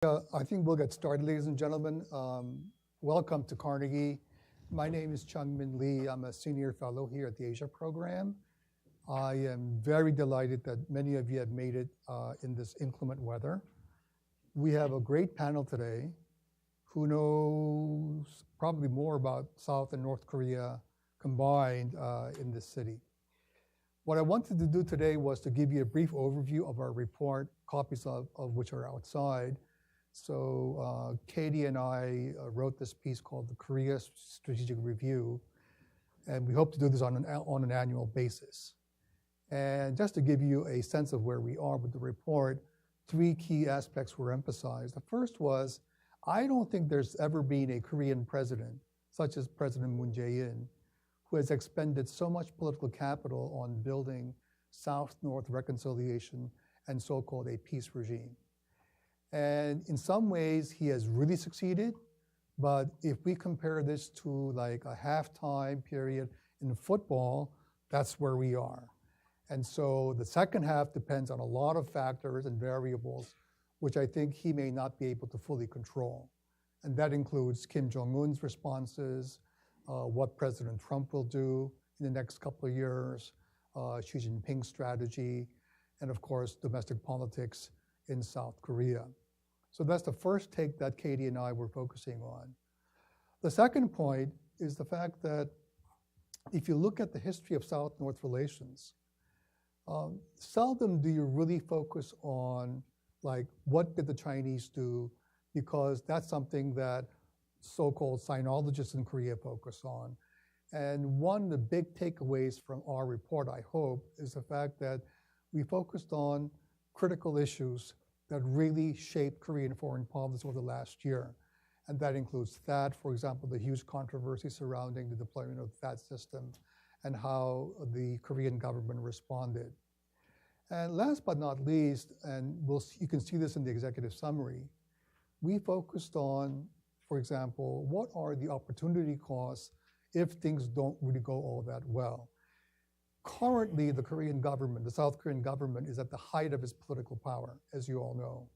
I think we'll get started, ladies and gentlemen. Welcome to Carnegie. My name is Chung-Min Lee. I'm a senior fellow here at the Asia program. I am very delighted that many of you have made it in this inclement weather. We have a great panel today who knows probably more about South and North Korea combined in this city. What I wanted to do today was to give you a brief overview of our report, copies of which are outside. So Katie and I wrote this piece called the Korea Strategic Review, and we hope to do this on an annual basis. And just to give you a sense of where we are with the report, three key aspects were emphasized. The first was, I don't think there's ever been a Korean president, such as President Moon Jae-in, who has expended so much political capital on building South-North reconciliation and so-called a peace regime. And in some ways, he has really succeeded. But if we compare this to like a halftime period in football, that's where we are. And so the second half depends on a lot of factors and variables, which I think he may not be able to fully control. And that includes Kim Jong-un's responses, what President Trump will do in the next couple of years, Xi Jinping's strategy, and of course, domestic politics in South Korea. So that's the first take that Katie and I were focusing on. The second point is the fact that if you look at the history of South-North relations, seldom do you really focus on like what did the Chinese do, because that's something that so-called sinologists in Korea focus on. And one of the big takeaways from our report, I hope, is the fact that we focused on critical issues that really shaped Korean foreign policy over the last year. And that includes THAAD, for example, the huge controversy surrounding the deployment of the THAAD system and how the Korean government responded. And last but not least, and you can see this in the executive summary, we focused on, for example, what are the opportunity costs if things don't really go all that well. Currently, the Korean government, the South Korean government, is at the height of its political power, as you all know.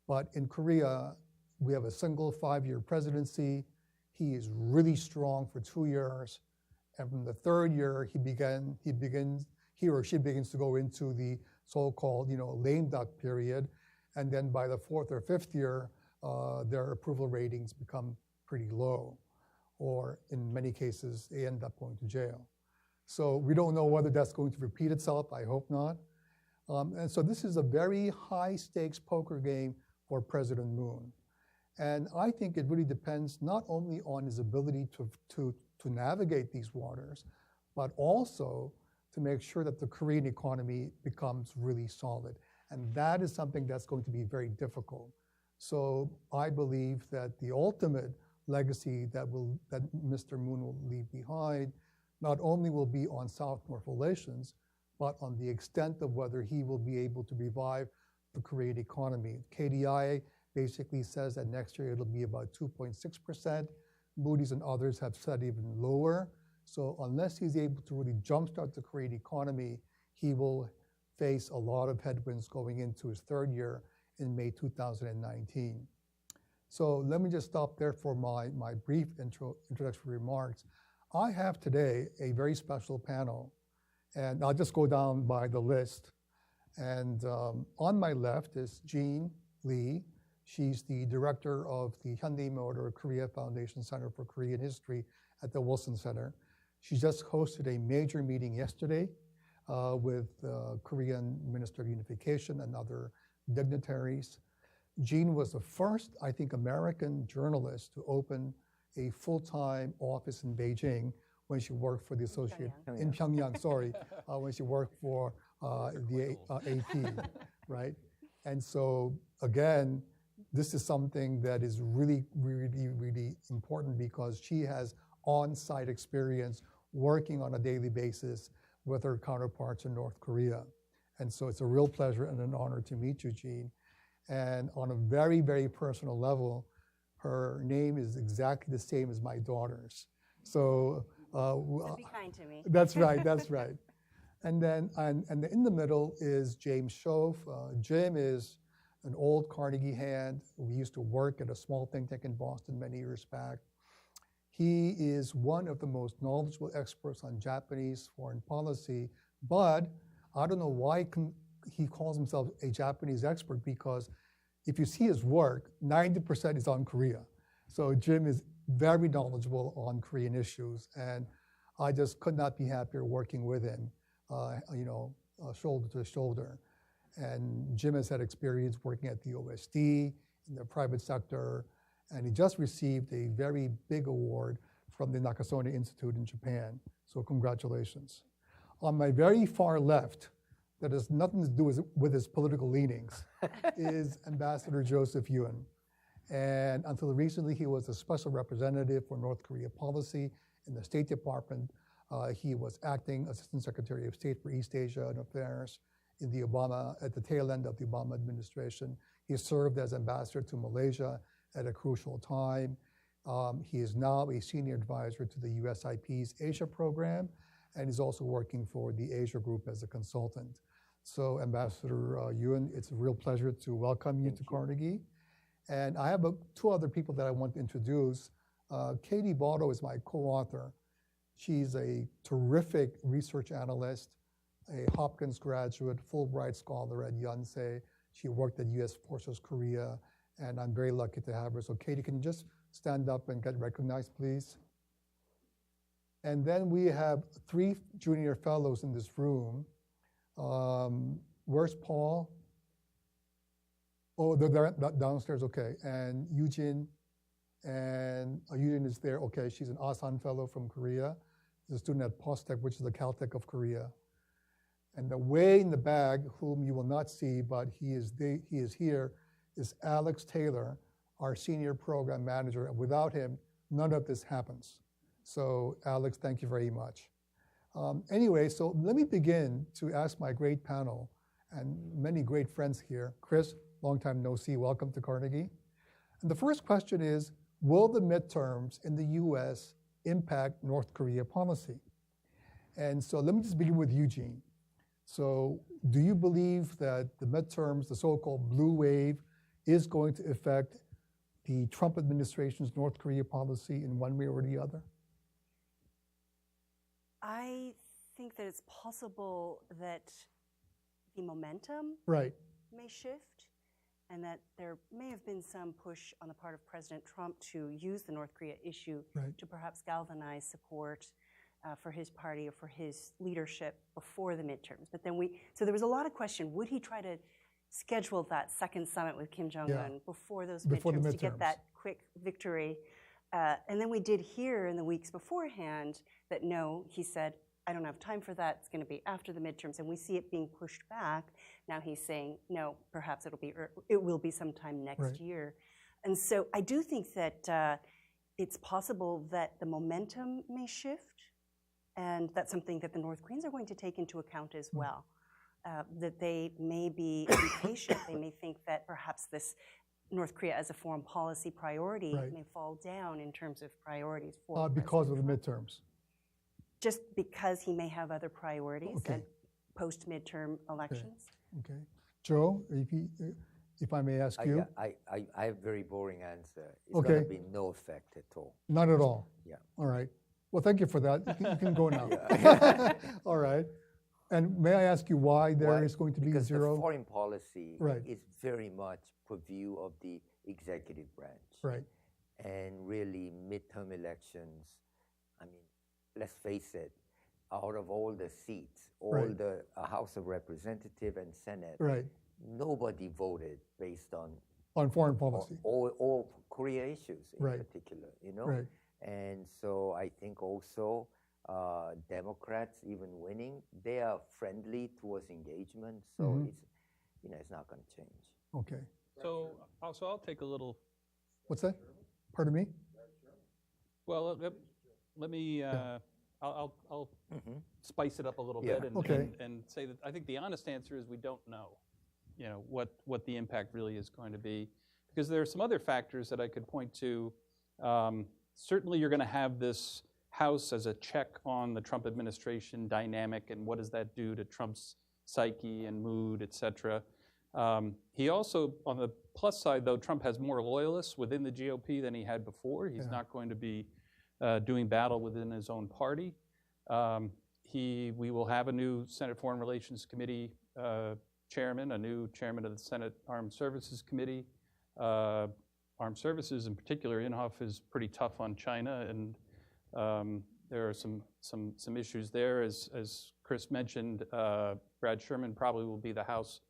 But in Korea, we have a single 5-year presidency. He is really strong for 2 years. And from the third year, he or she begins to go into the so-called, lame duck period. And then by the fourth or fifth year, their approval ratings become pretty low. Or in many cases, they end up going to jail. So we don't know whether that's going to repeat itself. I hope not. And so this is a very high stakes poker game for President Moon. And I think it really depends not only on his ability to navigate these waters, but also to make sure that the Korean economy becomes really solid. And that is something that's going to be very difficult. So I believe that the ultimate legacy that Mr. Moon will leave behind not only will be on South-North relations, but on the extent of whether he will be able to revive the Korean economy. KDI basically says that next year it'll be about 2.6%. Moody's and others have said even lower. So unless he's able to really jumpstart the Korean economy, he will face a lot of headwinds going into his third year in May 2019. So let me just stop there for my brief introductory remarks. I have today a very special panel, and I'll just go down by the list. And on my left is Jean Lee. She's the director of the Hyundai Motor Korea Foundation Center for Korean History at the Wilson Center. She just hosted a major meeting yesterday with the Korean Minister of Unification and other dignitaries. Jean was the first, I think, American journalist to open a full-time office in Beijing when she worked for the Associated, in Pyongyang, sorry, when she worked for the AP, right? And so again, this is something that is really, really, really important because she has on-site experience working on a daily basis with her counterparts in North Korea. And so it's a real pleasure and an honor to meet you, Jean. And on a very, very personal level, her name is exactly the same as my daughter's. So be kind to me. That's right, that's right. And then and in the middle is James Shove. Jim is an old Carnegie hand. We used to work at a small think tank in Boston many years back. He is one of the most knowledgeable experts on Japanese foreign policy, but I don't know why he calls himself a Japanese expert, because if you see his work, 90% is on Korea. So Jim is very knowledgeable on Korean issues, and I just could not be happier working with him, shoulder to shoulder. And Jim has had experience working at the OSD, in the private sector, and he just received a very big award from the Nakasone Institute in Japan. So congratulations. On my very far left, that has nothing to do with his political leanings, is Ambassador Joseph Yun. And until recently, he was a special representative for North Korea policy in the State Department. He was acting Assistant Secretary of State for East Asia and Affairs at the tail end of the Obama administration. He served as ambassador to Malaysia at a crucial time. He is now a senior advisor to the USIP's Asia program, and he's also working for the Asia Group as a consultant. So Ambassador Yun, it's a real pleasure to welcome you to Carnegie. And I have two other people that I want to introduce. Katie Botto is my co-author. She's a terrific research analyst, a Hopkins graduate, Fulbright scholar at Yonsei. She worked at U.S. Forces Korea, and I'm very lucky to have her. So Katie, can you just stand up and get recognized, please? And then we have 3 junior fellows in this room. Where's Paul? Oh, they're downstairs, okay. And Eugene, Eugene is there, okay. She's an Asan fellow from Korea. She's a student at POSTECH, which is the Caltech of Korea. And the way in the bag, whom you will not see, but he is here, is Alex Taylor, our senior program manager. And without him, none of this happens. So Alex, thank you very much. Anyway, so let me begin to ask my great panel and many great friends here. Chris, long time no see, welcome to Carnegie. And the first question is, will the midterms in the US impact North Korea policy? And so let me just begin with Eugene. So do you believe that the midterms, the so-called blue wave, is going to affect the Trump administration's North Korea policy in one way or the other? I think that it's possible that the momentum may shift, and that there may have been some push on the part of President Trump to use the North Korea issue to perhaps galvanize support for his party or for his leadership before the midterms. But then so there was a lot of question, would he try to schedule that second summit with Kim Jong-un before those midterms to get that quick victory? And then we did hear in the weeks beforehand that no, he said, I don't have time for that. It's going to be after the midterms. And we see it being pushed back. Now he's saying, no, perhaps it will be sometime next year. And so I do think that it's possible that the momentum may shift. And that's something that the North Koreans are going to take into account as well. That they may be impatient. They may think that perhaps this North Korea as a foreign policy priority may fall down in terms of priorities for because of the midterms. Just because he may have other priorities and post-midterm elections. Okay. Joe, if I may ask you. I have a very boring answer. It's going to be no effect at all. Not at all? Yeah. All right. Well, thank you for that. You can go now. All right. And may I ask you why there is going to be zero? Because the foreign policy is very much purview of the executive branch. Right. And really, midterm elections, I mean, let's face it, out of all the seats, all the House of Representatives and Senate, nobody voted based on foreign policy. All Korea issues in particular, you know? Right. And so I think also Democrats, even winning, they are friendly towards engagement. So it's not going to change. Okay. So I'll take a little. What's that? Pardon me? Well, let me. I'll spice it up a little bit and say that I think the honest answer is we don't know. You know what the impact really is going to be, because there are some other factors that I could point to. Certainly, you're going to have this House as a check on the Trump administration dynamic, and what does that do to Trump's psyche and mood, et cetera. He also, on the plus side, though, Trump has more loyalists within the GOP than he had before. He's not going to be doing battle within his own party. We will have a new Senate Foreign Relations Committee chairman, a new chairman of the Senate Armed Services Committee. Armed Services, in particular, Inhofe is pretty tough on China, and there are some issues there. As Chris mentioned, Brad Sherman probably will be the House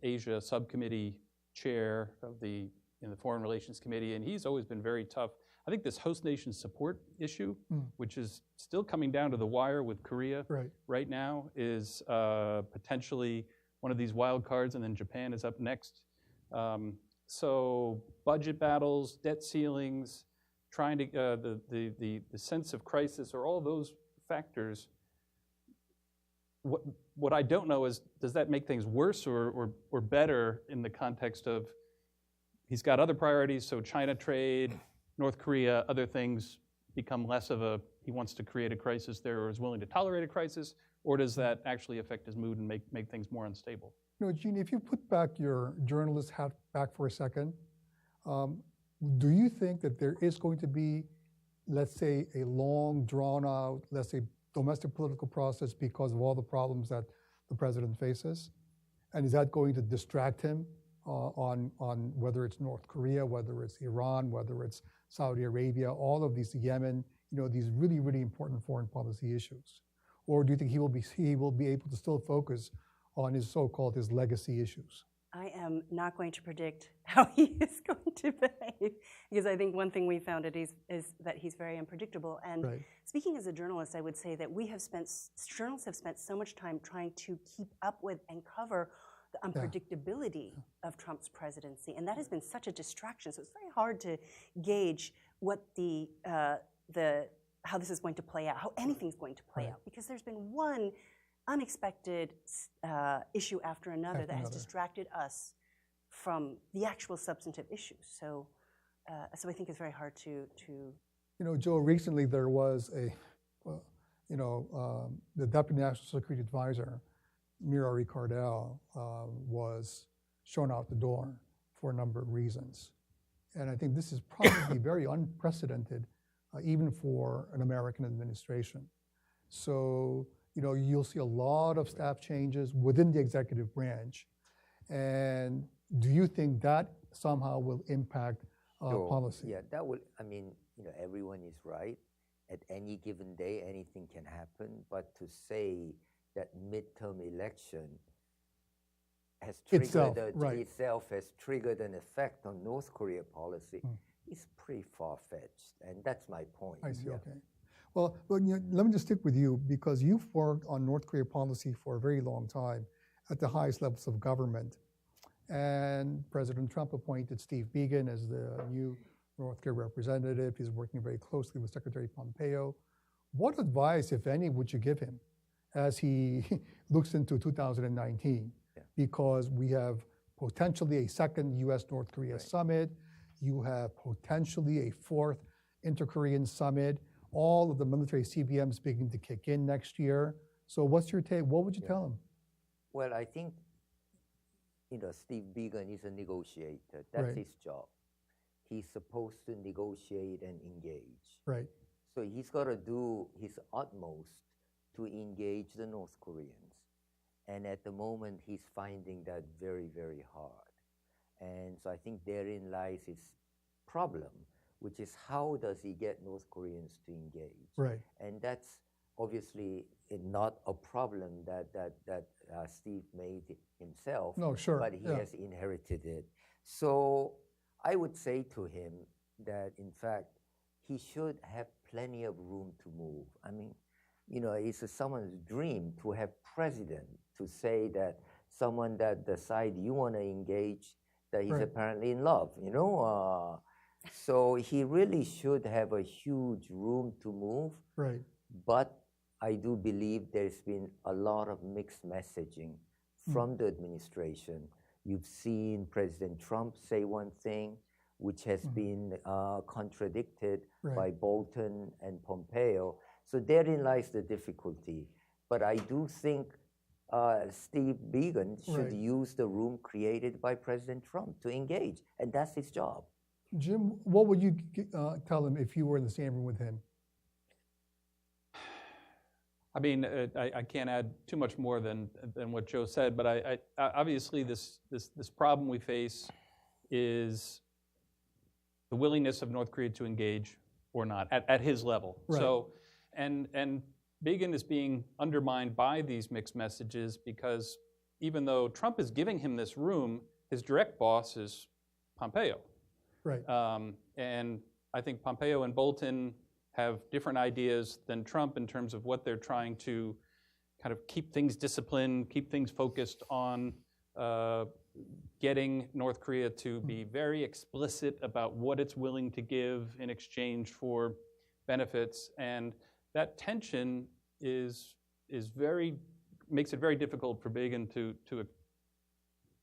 Asia Subcommittee chair in the Foreign Relations Committee, and he's always been very tough. I think this host nation support issue, which is still coming down to the wire with Korea right now, is potentially one of these wild cards, and then Japan is up next. So budget battles, debt ceilings, trying to the sense of crisis, or all those factors. What I don't know is, does that make things worse or better in the context of he's got other priorities, so China trade, North Korea, other things become less of he wants to create a crisis there or is willing to tolerate a crisis, or does that actually affect his mood and make things more unstable? Gene, if you put back your journalist hat back for a second, do you think that there is going to be, let's say, a long, drawn-out, let's say, domestic political process because of all the problems that the president faces? And is that going to distract him on whether it's North Korea, whether it's Iran, whether it's Saudi Arabia, all of these, Yemen, these really, really important foreign policy issues? Or do you think he will be able to still focus on his his legacy issues? I am not going to predict how he is going to behave, because I think one thing we found is that he's very unpredictable. And speaking as a journalist, I would say that journalists have spent so much time trying to keep up with and cover the unpredictability of Trump's presidency, and that has been such a distraction. So it's very hard to gauge what how this is going to play out, how anything's going to play out, because there's been one unexpected issue after another that has distracted us from the actual substantive issues. So I think it's very hard to. Joe, recently there was the Deputy National Security Advisor, Mira Ricardel, was shown out the door for a number of reasons. And I think this is probably very unprecedented, even for an American administration. So, you'll see a lot of staff changes within the executive branch. And do you think that somehow will impact policy? Yeah, that will. I mean, everyone is right. At any given day, anything can happen. But to say that midterm election has triggered itself has triggered an effect on North Korea policy is pretty far-fetched, and that's my point. I see. Okay. Well, let me just stick with you, because you've worked on North Korea policy for a very long time at the highest levels of government. And President Trump appointed Steve Biegun as the new North Korea representative. He's working very closely with Secretary Pompeo. What advice, if any, would you give him as he looks into 2019? Because we have potentially a second U.S.-North Korea summit. You have potentially a fourth inter-Korean summit. All of the military CBMs beginning to kick in next year. So what's your take? What would you tell him? Well, I think, Steve Biegun is a negotiator. That's his job. He's supposed to negotiate and engage. So he's got to do his utmost to engage the North Koreans. And at the moment, he's finding that very, very hard. And so I think therein lies his problem, which is how does he get North Koreans to engage? And that's obviously not a problem that Steve made himself. But he has inherited it. So I would say to him that, in fact, he should have plenty of room to move. I mean, it's someone's dream to have president to say that someone that the side you want to engage, that he's apparently in love, So he really should have a huge room to move. But I do believe there's been a lot of mixed messaging from the administration. You've seen President Trump say one thing, which has been contradicted by Bolton and Pompeo. So therein lies the difficulty. But I do think Steve Biegun should use the room created by President Trump to engage, and that's his job. Jim, what would you tell him if you were in the same room with him? I mean, I can't add too much more than what Joe said, but I obviously this problem we face is the willingness of North Korea to engage or not at his level. Right. So, and Biegun is being undermined by these mixed messages because even though Trump is giving him this room, his direct boss is Pompeo. Right. And I think Pompeo and Bolton have different ideas than Trump in terms of what they're trying to kind of keep things disciplined, keep things focused on getting North Korea to be very explicit about what it's willing to give in exchange for benefits. And that tension makes it very difficult for Biegun to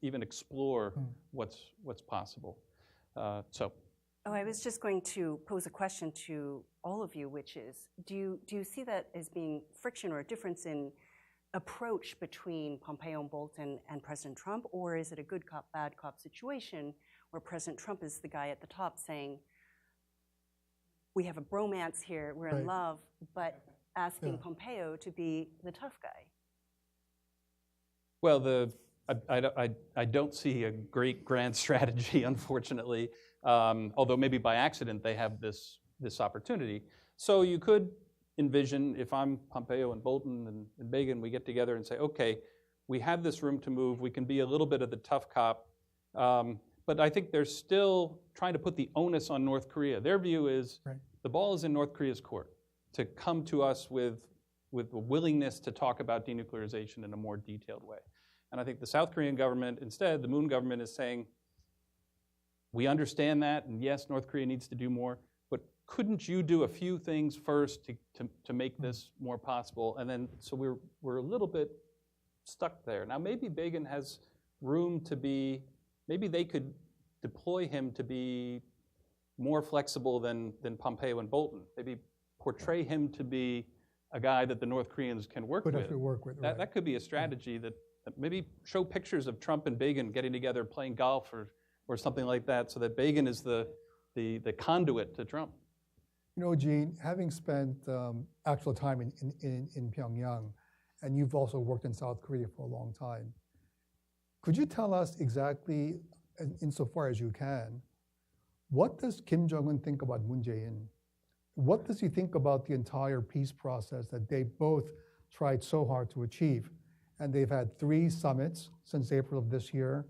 even explore what's possible. Oh, I was just going to pose a question to all of you, which is, do you see that as being friction or a difference in approach between Pompeo and Bolton and President Trump, or is it a good cop, bad cop situation where President Trump is the guy at the top saying, we have a bromance here, we're in love, but asking Pompeo to be the tough guy? Well, I don't see a great grand strategy, unfortunately, although maybe by accident they have this opportunity. So you could envision, if I'm Pompeo and Bolton and Biegun, we get together and say, okay, we have this room to move, we can be a little bit of the tough cop, but I think they're still trying to put the onus on North Korea. Their view is the ball is in North Korea's court to come to us with a willingness to talk about denuclearization in a more detailed way. And I think the South Korean government, instead, the Moon government is saying, we understand that, and yes, North Korea needs to do more, but couldn't you do a few things first to make this more possible? And then, so we're a little bit stuck there. Now, maybe Biegun has room to be, maybe they could deploy him to be more flexible than Pompeo and Bolton. Maybe portray him to be a guy that the North Koreans can work with. That could be a strategy that maybe show pictures of Trump and Biegun getting together playing golf or something like that, so that Biegun is the conduit to Trump. You know, Gene, having spent actual time in Pyongyang, and you've also worked in South Korea for a long time, could you tell us exactly, insofar as you can, what does Kim Jong-un think about Moon Jae-in? What does he think about the entire peace process that they both tried so hard to achieve? And they've had 3 summits since April of this year.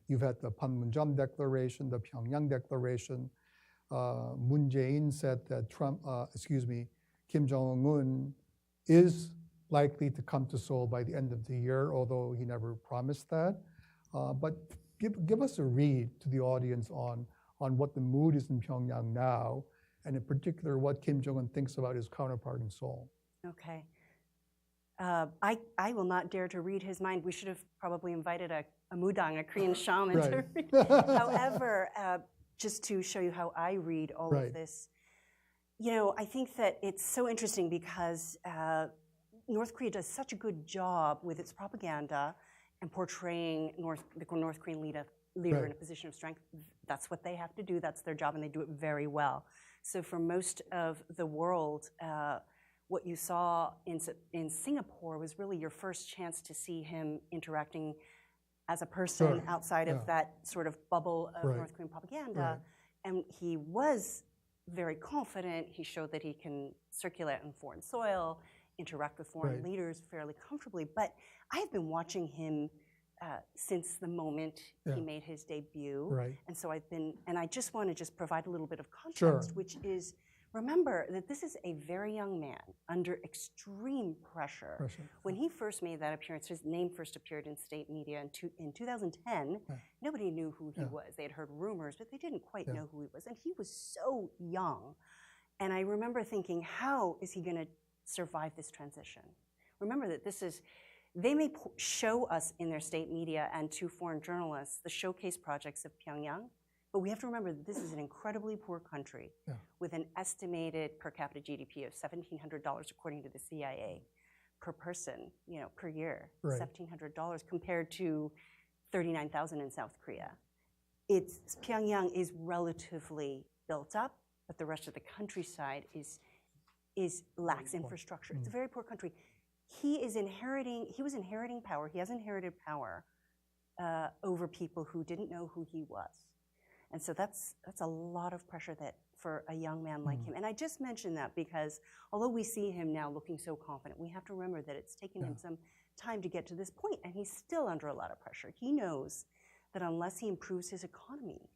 You've had the Panmunjom Declaration, the Pyongyang Declaration. Moon Jae-in said that Kim Jong-un is likely to come to Seoul by the end of the year, although he never promised that. But give us a read to the audience on what the mood is in Pyongyang now, and in particular, what Kim Jong-un thinks about his counterpart in Seoul. Okay. I will not dare to read his mind. We should have probably invited a mudang, a Korean shaman, to read. However, just to show you how I read all of this, you know, I think that it's so interesting because North Korea does such a good job with its propaganda and portraying the North Korean leader in a position of strength. That's what they have to do. That's their job, and they do it very well. So for most of the world, what you saw in Singapore was really your first chance to see him interacting as a person outside of that sort of bubble of North Korean propaganda. And he was very confident. He showed that he can circulate on foreign soil, interact with foreign leaders fairly comfortably. But I have been watching him since the moment he made his debut. And so I just want to provide a little bit of context, which is, remember that this is a very young man under extreme pressure. When he first made that appearance, his name first appeared in state media in 2010. Nobody knew who he was. They had heard rumors, but they didn't quite know who he was. And he was so young. And I remember thinking, how is he going to survive this transition? Remember that they may show us in their state media and to foreign journalists the showcase projects of Pyongyang, but we have to remember that this is an incredibly poor country with an estimated per capita GDP of $1,700 according to the CIA. per person, per year, $1,700 compared to $39,000 in South Korea. Pyongyang is relatively built up, but the rest of the countryside lacks infrastructure. It's a very poor country. He was inheriting power. He has inherited power over people who didn't know who he was. And so that's a lot of pressure for a young man like him. And I just mentioned that because although we see him now looking so confident, we have to remember that it's taken him some time to get to this point, and he's still under a lot of pressure. He knows that unless he improves his economy,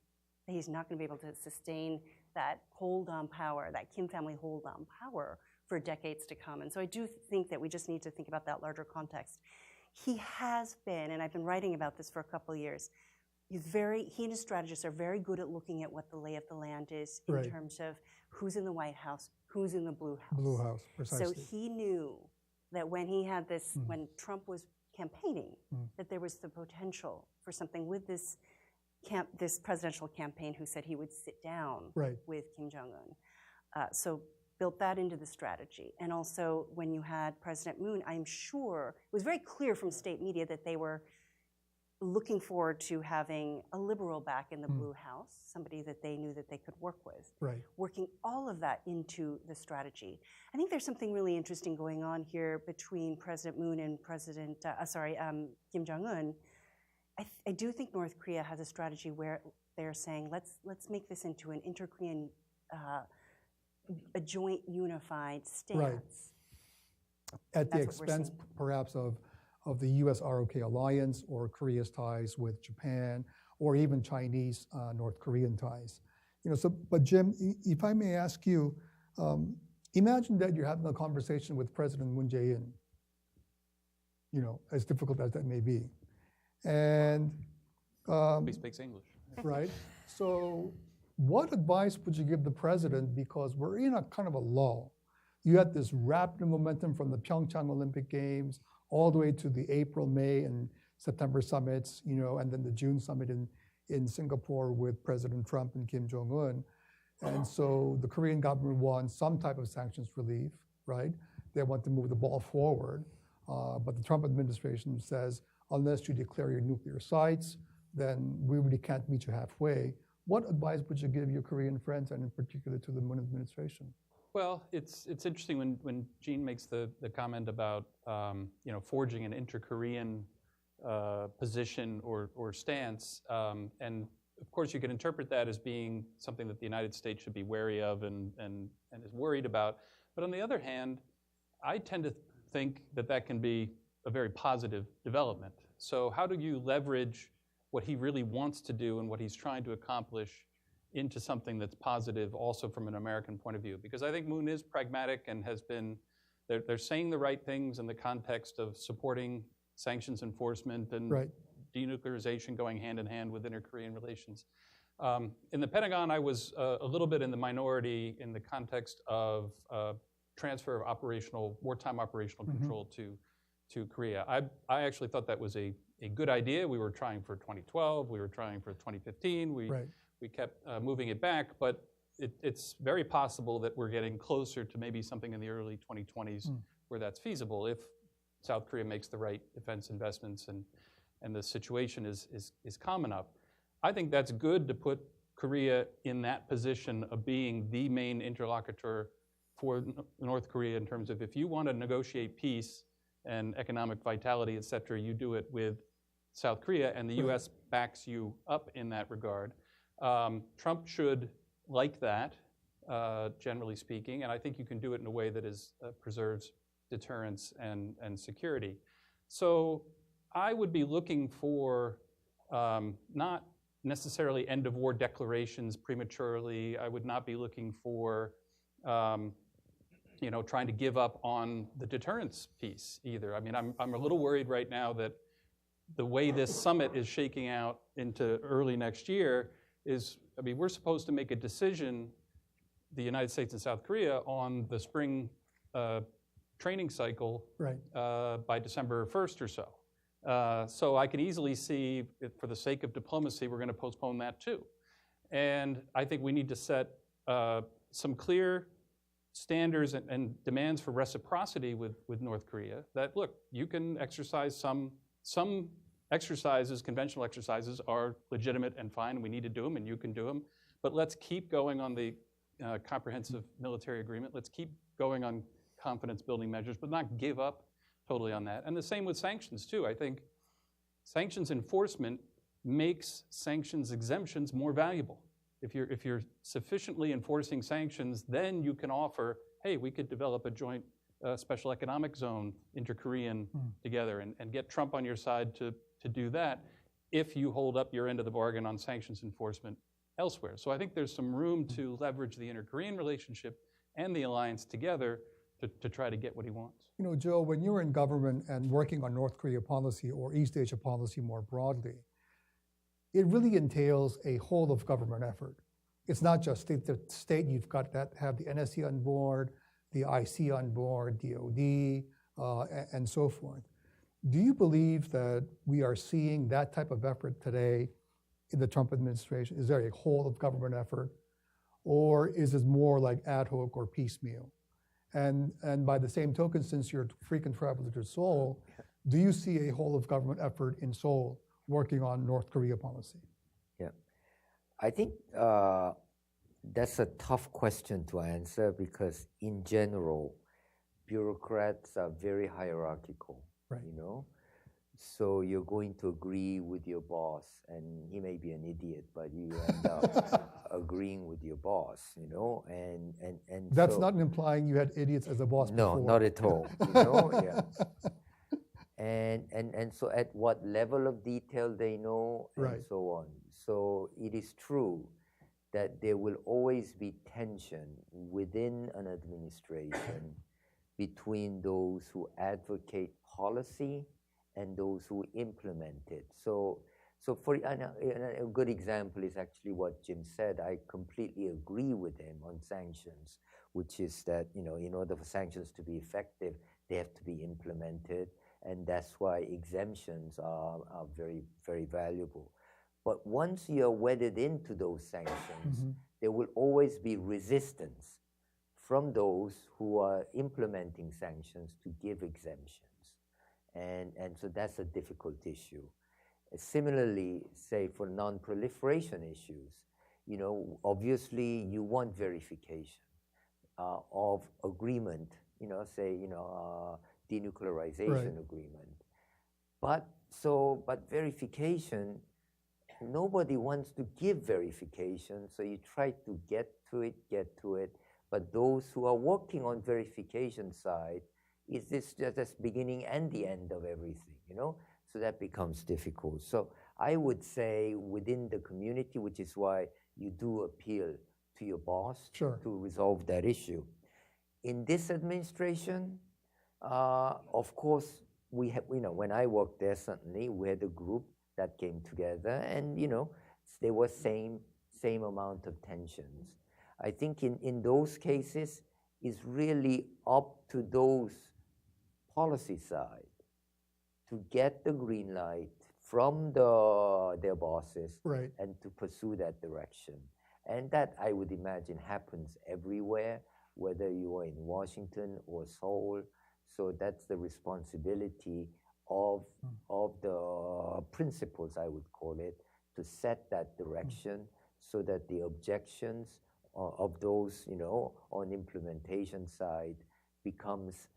that he's not going to be able to sustain that hold on power, that Kim family hold on power for decades to come. And so I do think that we just need to think about that larger context. He has been, and I've been writing about this for a couple of years, he and his strategists are very good at looking at what the lay of the land is in terms of who's in the White House, who's in the Blue House. Blue House, precisely. So he knew that when he had this, when Trump was campaigning, that there was the potential for something with this presidential campaign who said he would sit down with Kim Jong-un. So built that into the strategy. And also when you had President Moon, I'm sure, it was very clear from state media that they were looking forward to having a liberal back in the Blue House, somebody that they knew that they could work with, working all of that into the strategy. I think there's something really interesting going on here between President Moon and Kim Jong-un. I do think North Korea has a strategy where they're saying, let's make this into an inter-Korean, a joint unified stance. At the expense, perhaps, of the U.S.-ROK alliance or Korea's ties with Japan or even Chinese North Korean ties. But Jim, if I may ask you, imagine that you're having a conversation with President Moon Jae-in, as difficult as that may be. And he speaks English. Right. So what advice would you give the president? Because we're in a kind of a lull. You had this rapid momentum from the Pyeongchang Olympic Games all the way to the April, May, and September summits, and then the June summit in Singapore with President Trump and Kim Jong-un. And so the Korean government wants some type of sanctions relief, right? They want to move the ball forward. But the Trump administration says, unless you declare your nuclear sites, then we really can't meet you halfway. What advice would you give your Korean friends, and in particular to the Moon administration? Well, it's interesting when Jean makes the comment about forging an inter-Korean position or stance, and of course you can interpret that as being something that the United States should be wary of and is worried about. But on the other hand, I tend to think that can be a very positive development. So how do you leverage what he really wants to do and what he's trying to accomplish into something that's positive also from an American point of view? Because I think Moon is pragmatic and has been, they're saying the right things in the context of supporting sanctions enforcement and denuclearization going hand in hand with inter-Korean relations. In the Pentagon, I was a little bit in the minority in the context of transfer of wartime operational control to Korea. I actually thought that was a good idea. We were trying for 2012, we were trying for 2015, we kept moving it back, but it's very possible that we're getting closer to maybe something in the early 2020s where that's feasible if South Korea makes the right defense investments and the situation is calm enough. I think that's good to put Korea in that position of being the main interlocutor for North Korea in terms of if you want to negotiate peace and economic vitality, et cetera, you do it with South Korea, and the U.S. backs you up in that regard. Trump should like that, generally speaking, and I think you can do it in a way that preserves deterrence and security. So I would be looking for not necessarily end-of-war declarations prematurely. I would not be looking for trying to give up on the deterrence piece either. I mean, I'm a little worried right now that the way this summit is shaking out into early next year is, we're supposed to make a decision, the United States and South Korea, on the spring training cycle by December 1st or so. So I can easily see, for the sake of diplomacy, we're going to postpone that too. And I think we need to set some clear standards and demands for reciprocity with North Korea, that look, you can exercise some exercises, conventional exercises are legitimate and fine, we need to do them and you can do them, but let's keep going on the comprehensive military agreement, let's keep going on confidence building measures, but not give up totally on that. And the same with sanctions too. I think sanctions enforcement makes sanctions exemptions more valuable. If you're sufficiently enforcing sanctions, then you can offer, hey, we could develop a joint special economic zone, inter-Korean together, and get Trump on your side to do that if you hold up your end of the bargain on sanctions enforcement elsewhere. So I think there's some room to leverage the inter-Korean relationship and the alliance together to try to get what he wants. You know, Joe, when you were in government and working on North Korea policy or East Asia policy more broadly, it really entails a whole of government effort. It's not just state to state. You've got to have the NSC on board, the IC on board, DOD, and so forth. Do you believe that we are seeing that type of effort today in the Trump administration? Is there a whole of government effort, or is it more like ad hoc or piecemeal? And by the same token, since you're a frequent traveler to Seoul, do you see a whole of government effort in Seoul working on North Korea policy? Yeah, I think that's a tough question to answer because in general, bureaucrats are very hierarchical, right. You know? So you're going to agree with your boss, and he may be an idiot, but you end up agreeing with your boss, you know? And that's so, not implying you had idiots as a boss no, before. not at all, you know? Yeah. And so at what level of detail they know, and right. So on. So it is true that there will always be tension within an administration between those who advocate policy and those who implement it. So for a good example is actually what Jim said. I completely agree with him on sanctions, which is that, you know, in order for sanctions to be effective, they have to be implemented. And that's why exemptions are very, very valuable. But once you're wedded into those sanctions, there will always be resistance from those who are implementing sanctions to give exemptions. And so that's a difficult issue. Similarly, say for non-proliferation issues, you know, obviously you want verification of agreement, you know, say, you know, denuclearization agreement. But verification, nobody wants to give verification, so you try to get to it. But those who are working on verification side, is this just beginning and the end of everything, you know? So that becomes difficult. So I would say within the community, which is why you do appeal to your boss to resolve that issue. In this administration, of course, we have, you know, when I worked there, certainly we had a group that came together, and you know, there was same amount of tensions. I think in those cases, it's really up to those policy side to get the green light from their bosses and to pursue that direction. And that, I would imagine, happens everywhere, whether you are in Washington or Seoul. So that's the responsibility of the principals, I would call it, to set that direction so that the objections of those, you know, on implementation side becomes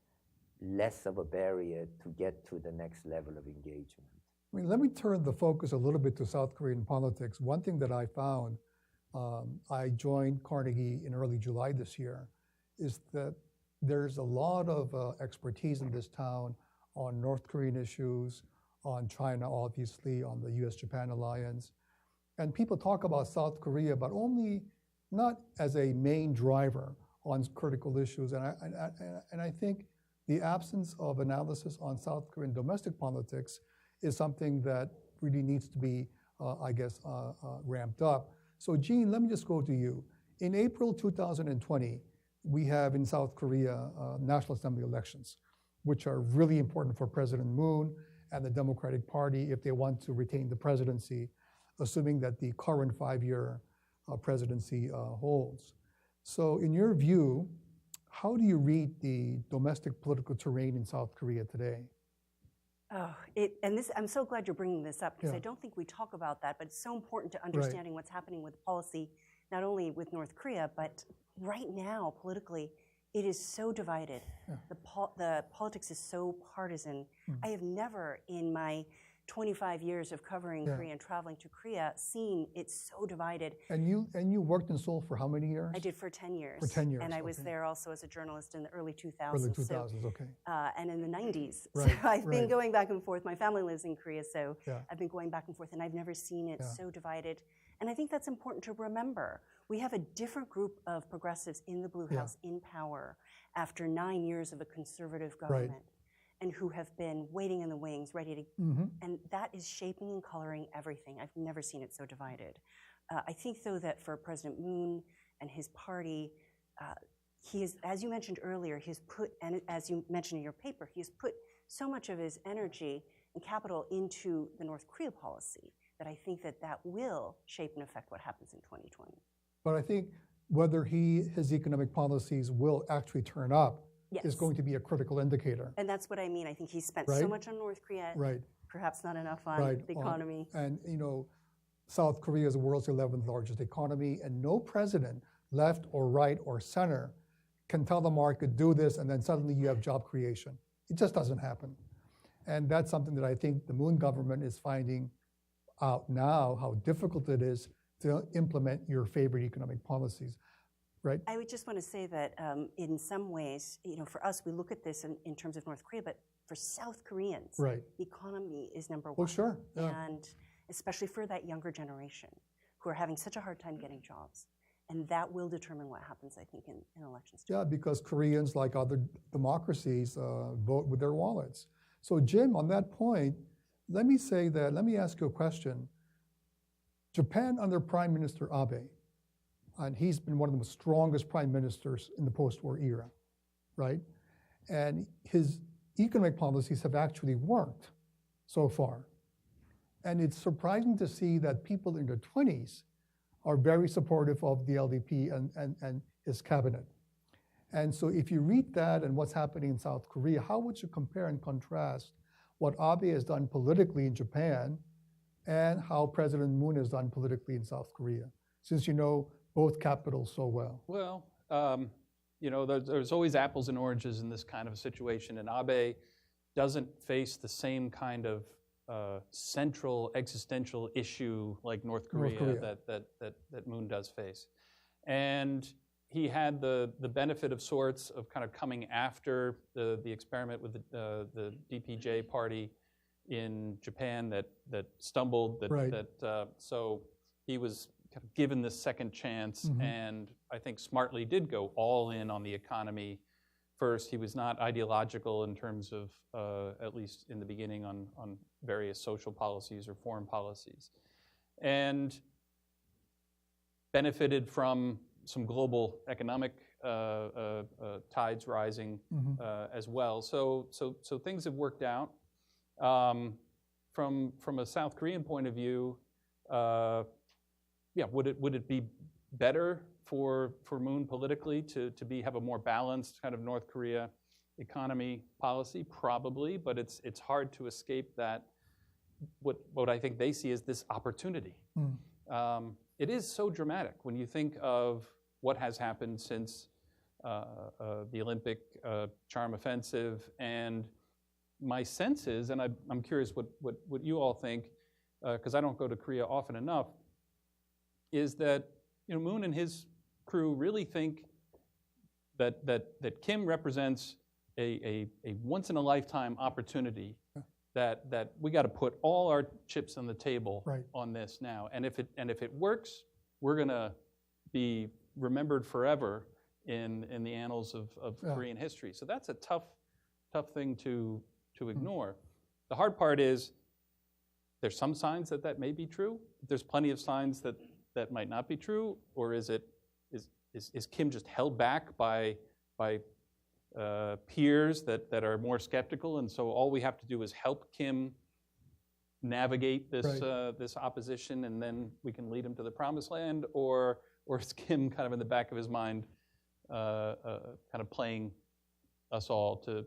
less of a barrier to get to the next level of engagement. I mean, let me turn the focus a little bit to South Korean politics. One thing that I found, I joined Carnegie in early July this year, is that there's a lot of expertise in this town on North Korean issues, on China, obviously, on the US-Japan alliance. And people talk about South Korea, but only not as a main driver on critical issues. And I think the absence of analysis on South Korean domestic politics is something that really needs to be, ramped up. So Gene, let me just go to you. In April 2020, we have in South Korea National Assembly elections, which are really important for President Moon and the Democratic Party if they want to retain the presidency, assuming that the current 5-year presidency holds. So in your view, how do you read the domestic political terrain in South Korea today? Oh, I'm so glad you're bringing this up because I don't think we talk about that, but it's so important to understanding what's happening with policy, not only with North Korea, but right now, politically, it is so divided. The politics is so partisan. I have never, in my 25 years of covering Korea and traveling to Korea, seen it so divided. And you worked in Seoul for how many years? I did for 10 years. For 10 years, and I was there also as a journalist in the early 2000s. Early 2000s, okay. And in the 90s. Right, so I've been going back and forth. My family lives in Korea, so I've been going back and forth, and I've never seen it so divided. And I think that's important to remember. We have a different group of progressives in the Blue House in power after 9 years of a conservative government. And who have been waiting in the wings, ready to, and that is shaping and coloring everything. I've never seen it so divided. I think, though, that for President Moon and his party, he is, as you mentioned earlier, he's put, and as you mentioned in your paper, he's put so much of his energy and capital into the North Korea policy that I think that that will shape and affect what happens in 2020. But I think whether his economic policies will actually turn up is going to be a critical indicator. And that's what I mean. I think he spent so much on North Korea, perhaps not enough on the economy. And, you know, South Korea is the world's 11th largest economy, and no president, left or right or center, can tell the market, do this, and then suddenly you have job creation. It just doesn't happen. And that's something that I think the Moon government is finding out now, how difficult it is to implement your favorite economic policies. Right. I would just want to say that in some ways, you know, for us, we look at this in terms of North Korea, but for South Koreans, the economy is number one. Well, sure. And especially for that younger generation who are having such a hard time getting jobs. And that will determine what happens, I think, in elections. Yeah, because Koreans, like other democracies, vote with their wallets. So, Jim, on that point, let me ask you a question. Japan under Prime Minister Abe, and he's been one of the strongest prime ministers in the post-war era, right? And his economic policies have actually worked so far. And it's surprising to see that people in their 20s are very supportive of the LDP and his cabinet. And so if you read that and what's happening in South Korea, how would you compare and contrast what Abe has done politically in Japan and how President Moon has done politically in South Korea, since you know both capitals so well? Well, you know, there's always apples and oranges in this kind of a situation, and Abe doesn't face the same kind of central existential issue like North Korea. That Moon does face. And he had the benefit of sorts of kind of coming after the experiment with the DPJ party in Japan that stumbled, so he was kind of given this second chance, and I think smartly did go all in on the economy first. He was not ideological in terms of, at least in the beginning, on various social policies or foreign policies, and benefited from some global economic tides rising as well. So things have worked out. From a South Korean point of view, would it be better for Moon politically to have a more balanced kind of North Korea economy policy? Probably, but it's hard to escape that. What I think they see is this opportunity. It is so dramatic when you think of what has happened since the Olympic charm offensive, and my sense is, and I'm curious what you all think, because I don't go to Korea often enough, is that Moon and his crew really think that Kim represents a once in a lifetime opportunity, that we got to put all our chips on the table on this now, and if it works, we're gonna be remembered forever in the annals of Korean history. So that's a tough thing to ignore. The hard part is there's some signs that may be true. There's plenty of signs that might not be true, or is Kim just held back by peers that are more skeptical, and so all we have to do is help Kim navigate this opposition, and then we can lead him to the promised land, or is Kim kind of in the back of his mind kind of playing us all to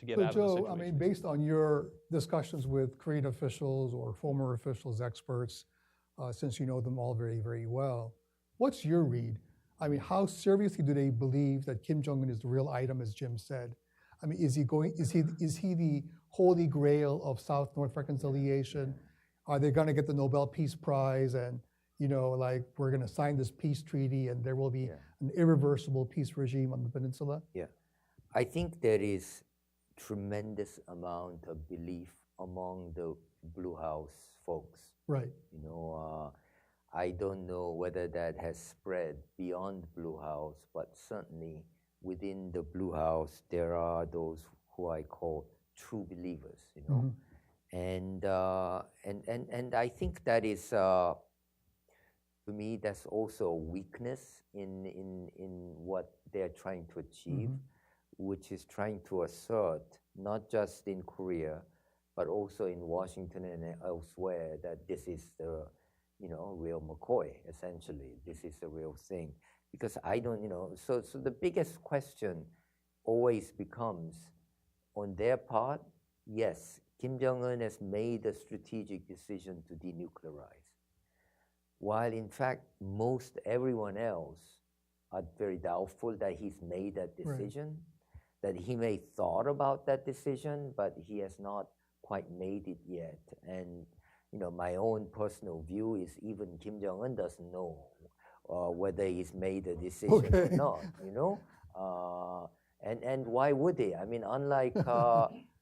get so out Joe, of the situation. I mean, based on your discussions with Korean officials or former officials, experts, since you know them all very, very well, what's your read? I mean, how seriously do they believe that Kim Jong-un is the real item, as Jim said? I mean, is he the holy grail of South-North reconciliation? Are they going to get the Nobel Peace Prize and, you know, like we're going to sign this peace treaty and there will be an irreversible peace regime on the peninsula? Yeah, I think there is tremendous amount of belief among the Blue House folks. Right. You know, I don't know whether that has spread beyond Blue House, but certainly within the Blue House, there are those who I call true believers, you know. Mm-hmm. And I think that is, to me, that's also a weakness in what they're trying to achieve, which is trying to assert, not just in Korea, but also in Washington and elsewhere, that this is the, you know, real McCoy, essentially. This is the real thing. Because I don't, you know, so the biggest question always becomes, on their part, yes, Kim Jong-un has made a strategic decision to denuclearize. While in fact, most everyone else are very doubtful that he's made that decision, that he may thought about that decision, but he has not quite made it yet. And, you know, my own personal view is even Kim Jong-un doesn't know whether he's made a decision or not, you know? And why would he? I mean, unlike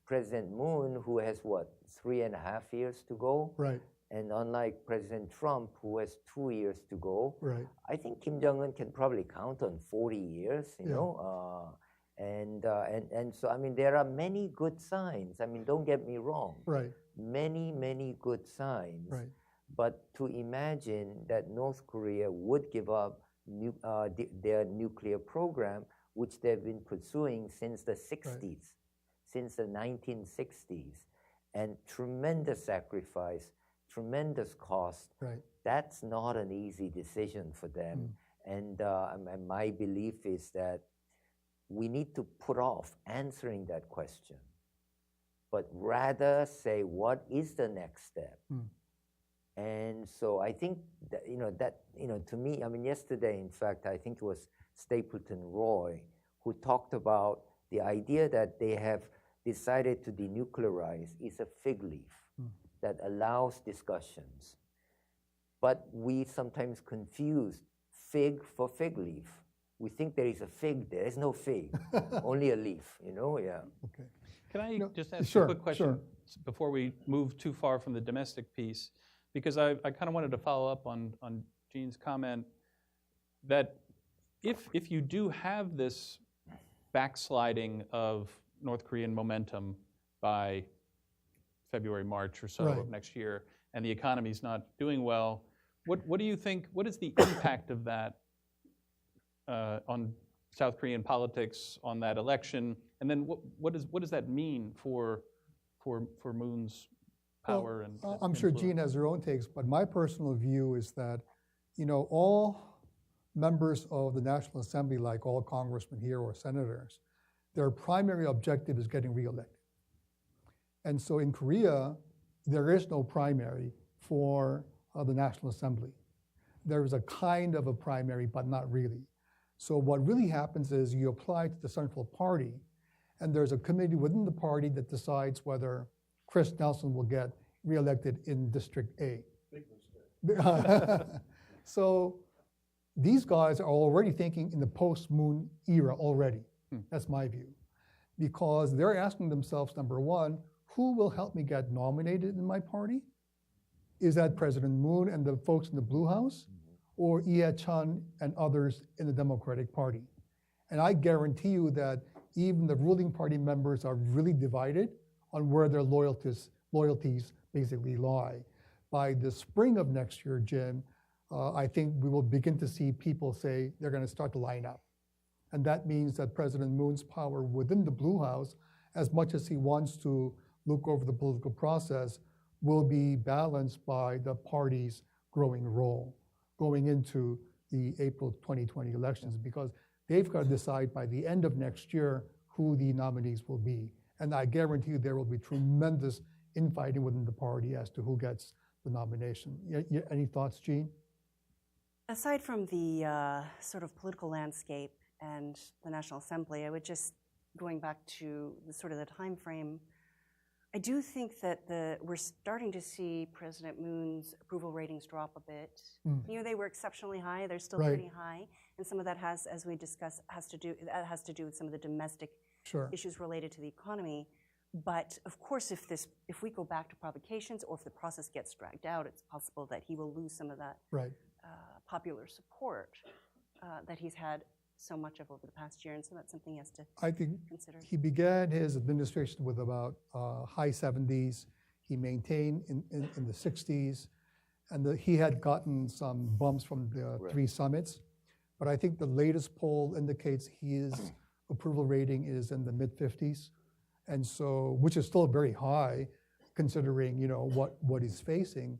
President Moon, who has, 3.5 years to go? Right. And unlike President Trump, who has 2 years to go, right. I think Kim Jong-un can probably count on 40 years, you know? And so, I mean, there are many good signs. I mean, don't get me wrong. Right. Many, many good signs. Right. But to imagine that North Korea would give up their nuclear program, which they've been pursuing since the 60s, since the 1960s, and tremendous sacrifice, tremendous cost, that's not an easy decision for them. And my belief is that we need to put off answering that question, but rather say, what is the next step? And so I think that, to me, I mean, yesterday, in fact, I think it was Stapleton Roy who talked about the idea that they have decided to denuclearize is a fig leaf that allows discussions. But we sometimes confuse fig for fig leaf. We think there is a fig. There is no fig, only a leaf, you know? Yeah. Okay. Can I just ask a quick question before we move too far from the domestic piece? Because I kind of wanted to follow up on Jean's comment that if you do have this backsliding of North Korean momentum by February, March or so of next year, and the economy's not doing well, what do you think, what is the impact of that on South Korean politics, on that election? And then what does that mean for Moon's power? Well, and I'm sure Jean has her own takes, but my personal view is that, all members of the National Assembly, like all congressmen here or senators, their primary objective is getting reelected. And so in Korea, there is no primary for the National Assembly. There is a kind of a primary, but not really. So what really happens is you apply to the Central Party, and there's a committee within the party that decides whether Chris Nelson will get reelected in District A. Big mistake. So these guys are already thinking in the post-Moon era already. That's my view. Because they're asking themselves, number one, who will help me get nominated in my party? Is that President Moon and the folks in the Blue House? Or Lee Chun and others in the Democratic Party? And I guarantee you that even the ruling party members are really divided on where their loyalties basically lie. By the spring of next year, Jim, I think we will begin to see people say they're going to start to line up. And that means that President Moon's power within the Blue House, as much as he wants to look over the political process, will be balanced by the party's growing role going into the April 2020 elections, because they've got to decide by the end of next year who the nominees will be. And I guarantee you there will be tremendous infighting within the party as to who gets the nomination. Any thoughts, Jean? Aside from the sort of political landscape and the National Assembly, I would just, going back to the sort of the time frame, I do think that we're starting to see President Moon's approval ratings drop a bit. You know, they were exceptionally high. They're still pretty high, and some of that has, as we discussed, has to do with some of the domestic issues related to the economy. But of course, if we go back to provocations, or if the process gets dragged out, it's possible that he will lose some of that popular support that he's had so much of over the past year, and so that's something he has to consider. He began his administration with about high 70s. He maintained in the 60s, and he had gotten some bumps from the 3 summits. But I think the latest poll indicates his approval rating is in the mid-50s, and so, which is still very high, considering what he's facing.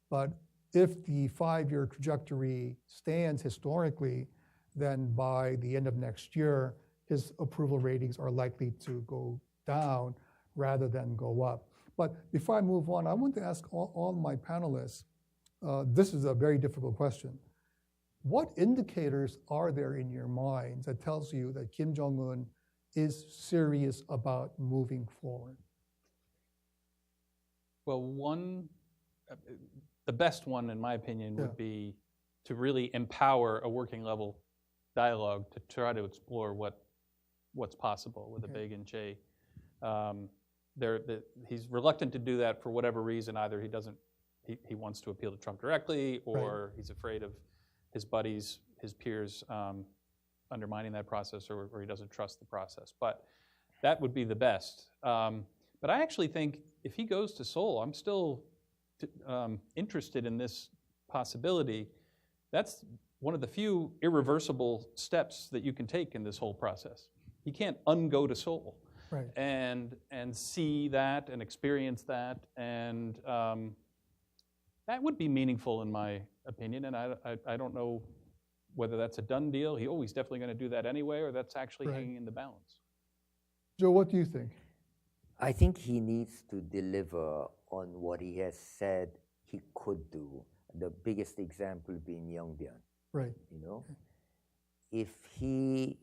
But if the 5-year trajectory stands historically, then by the end of next year, his approval ratings are likely to go down rather than go up. But before I move on, I want to ask all my panelists, this is a very difficult question. What indicators are there in your minds that tells you that Kim Jong-un is serious about moving forward? Well, the best one, in my opinion, would be to really empower a working level dialogue to try to explore what's possible with the Big and Che. He's reluctant to do that for whatever reason. Either he wants to appeal to Trump directly, or he's afraid of his buddies, his peers undermining that process, or he doesn't trust the process. But that would be the best. But I actually think if he goes to Seoul, I'm still interested in this possibility. That's one of the few irreversible steps that you can take in this whole process. You can't ungo to Seoul and see that and experience that, and that would be meaningful in my opinion. And I don't know whether that's a done deal. He's definitely going to do that anyway, or that's actually hanging in the balance. Joe, what do you think? I think he needs to deliver on what he has said he could do. The biggest example being Yongbyon. If he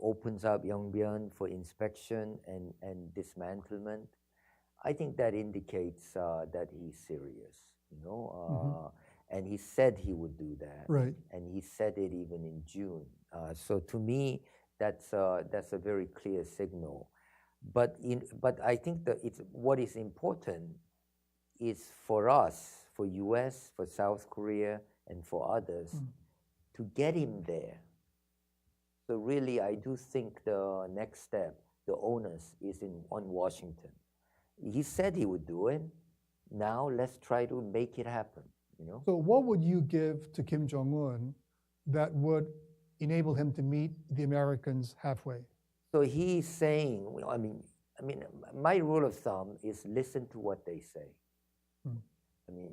opens up Yongbyon for inspection and dismantlement, I think that indicates that he's serious. And he said he would do that. And he said it even in June. So to me, that's a very clear signal. But I think that what is important is for us, for U.S., for South Korea, and for others, to get him there. So really, I do think the next step, the onus, is on Washington. He said he would do it. Now let's try to make it happen. So what would you give to Kim Jong-un that would enable him to meet the Americans halfway? So he's saying, I mean, my rule of thumb is listen to what they say. I mean,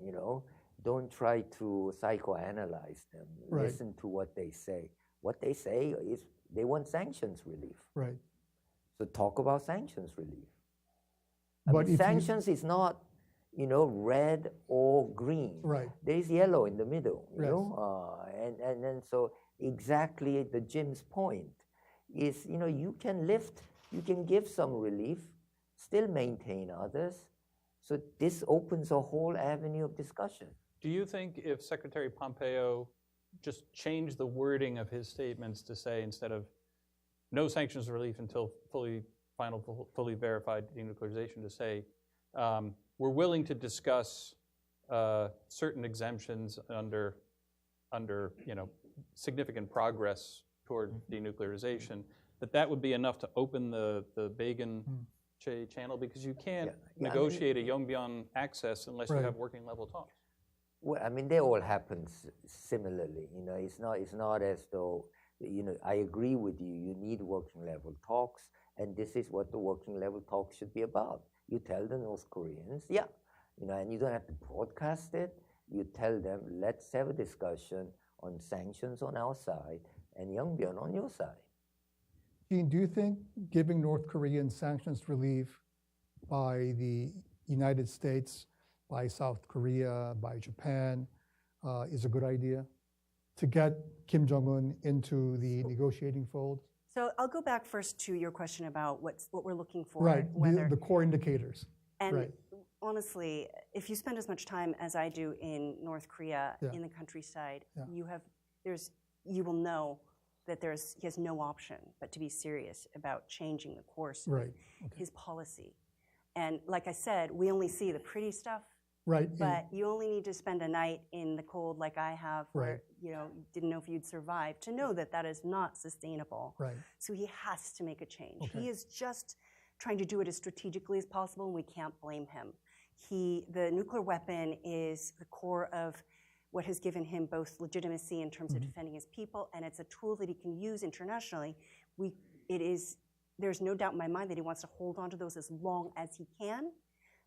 don't try to psychoanalyze them. Listen to what they say. What they say is they want sanctions relief. So talk about sanctions relief. But sanctions is not, red or green. There's yellow in the middle. And then so exactly the Jim's point is, you can give some relief, still maintain others. So this opens a whole avenue of discussion. Do you think if Secretary Pompeo just changed the wording of his statements to say, instead of no sanctions relief until fully verified denuclearization, to say we're willing to discuss certain exemptions under significant progress toward denuclearization, that would be enough to open the Began-Che channel? Because you can't negotiate a Yongbyon access unless you have working level talks. Well, they all happen similarly. It's not as though, I agree with you. You need working level talks, and this is what the working level talks should be about. You tell the North Koreans, and you don't have to broadcast it. You tell them, let's have a discussion on sanctions on our side and Yongbyon on your side. Gene, do you think giving North Korean sanctions relief by the United States, by South Korea, by Japan is a good idea to get Kim Jong-un into the negotiating fold? So I'll go back first to your question about what we're looking for. Right, the core indicators. And right. Honestly, if you spend as much time as I do in North Korea, in the countryside, you will know that he has no option but to be serious about changing the course of his policy. And like I said, we only see the pretty stuff. Right. But you only need to spend a night in the cold like I have where you didn't know if you'd survive to know that that is not sustainable. Right. So he has to make a change. Okay. He is just trying to do it as strategically as possible, and we can't blame him. The nuclear weapon is the core of what has given him both legitimacy in terms of defending his people, and it's a tool that he can use internationally. There's no doubt in my mind that he wants to hold on to those as long as he can,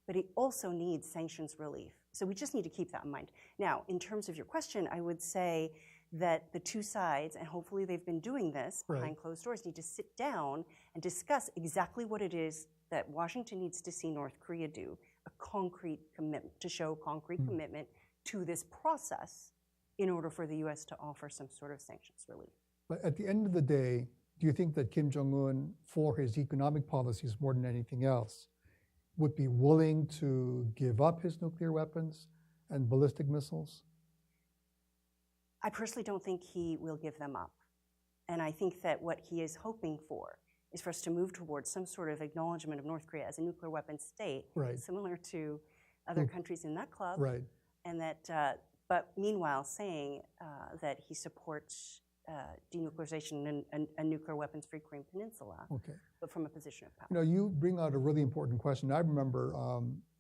but he also needs sanctions relief. So we just need to keep that in mind. Now, in terms of your question, I would say that the two sides, and hopefully they've been doing this behind closed doors, need to sit down and discuss exactly what it is that Washington needs to see North Korea do, a concrete commitment, to show concrete commitment to this process in order for the U.S. to offer some sort of sanctions relief. But at the end of the day, do you think that Kim Jong-un, for his economic policies more than anything else, would be willing to give up his nuclear weapons and ballistic missiles? I personally don't think he will give them up. And I think that what he is hoping for is for us to move towards some sort of acknowledgement of North Korea as a nuclear weapon state, similar to other countries in that club. Right. And that, but meanwhile, saying that he supports denuclearization and nuclear weapons-free Korean Peninsula, but from a position of power. You bring out a really important question. I remember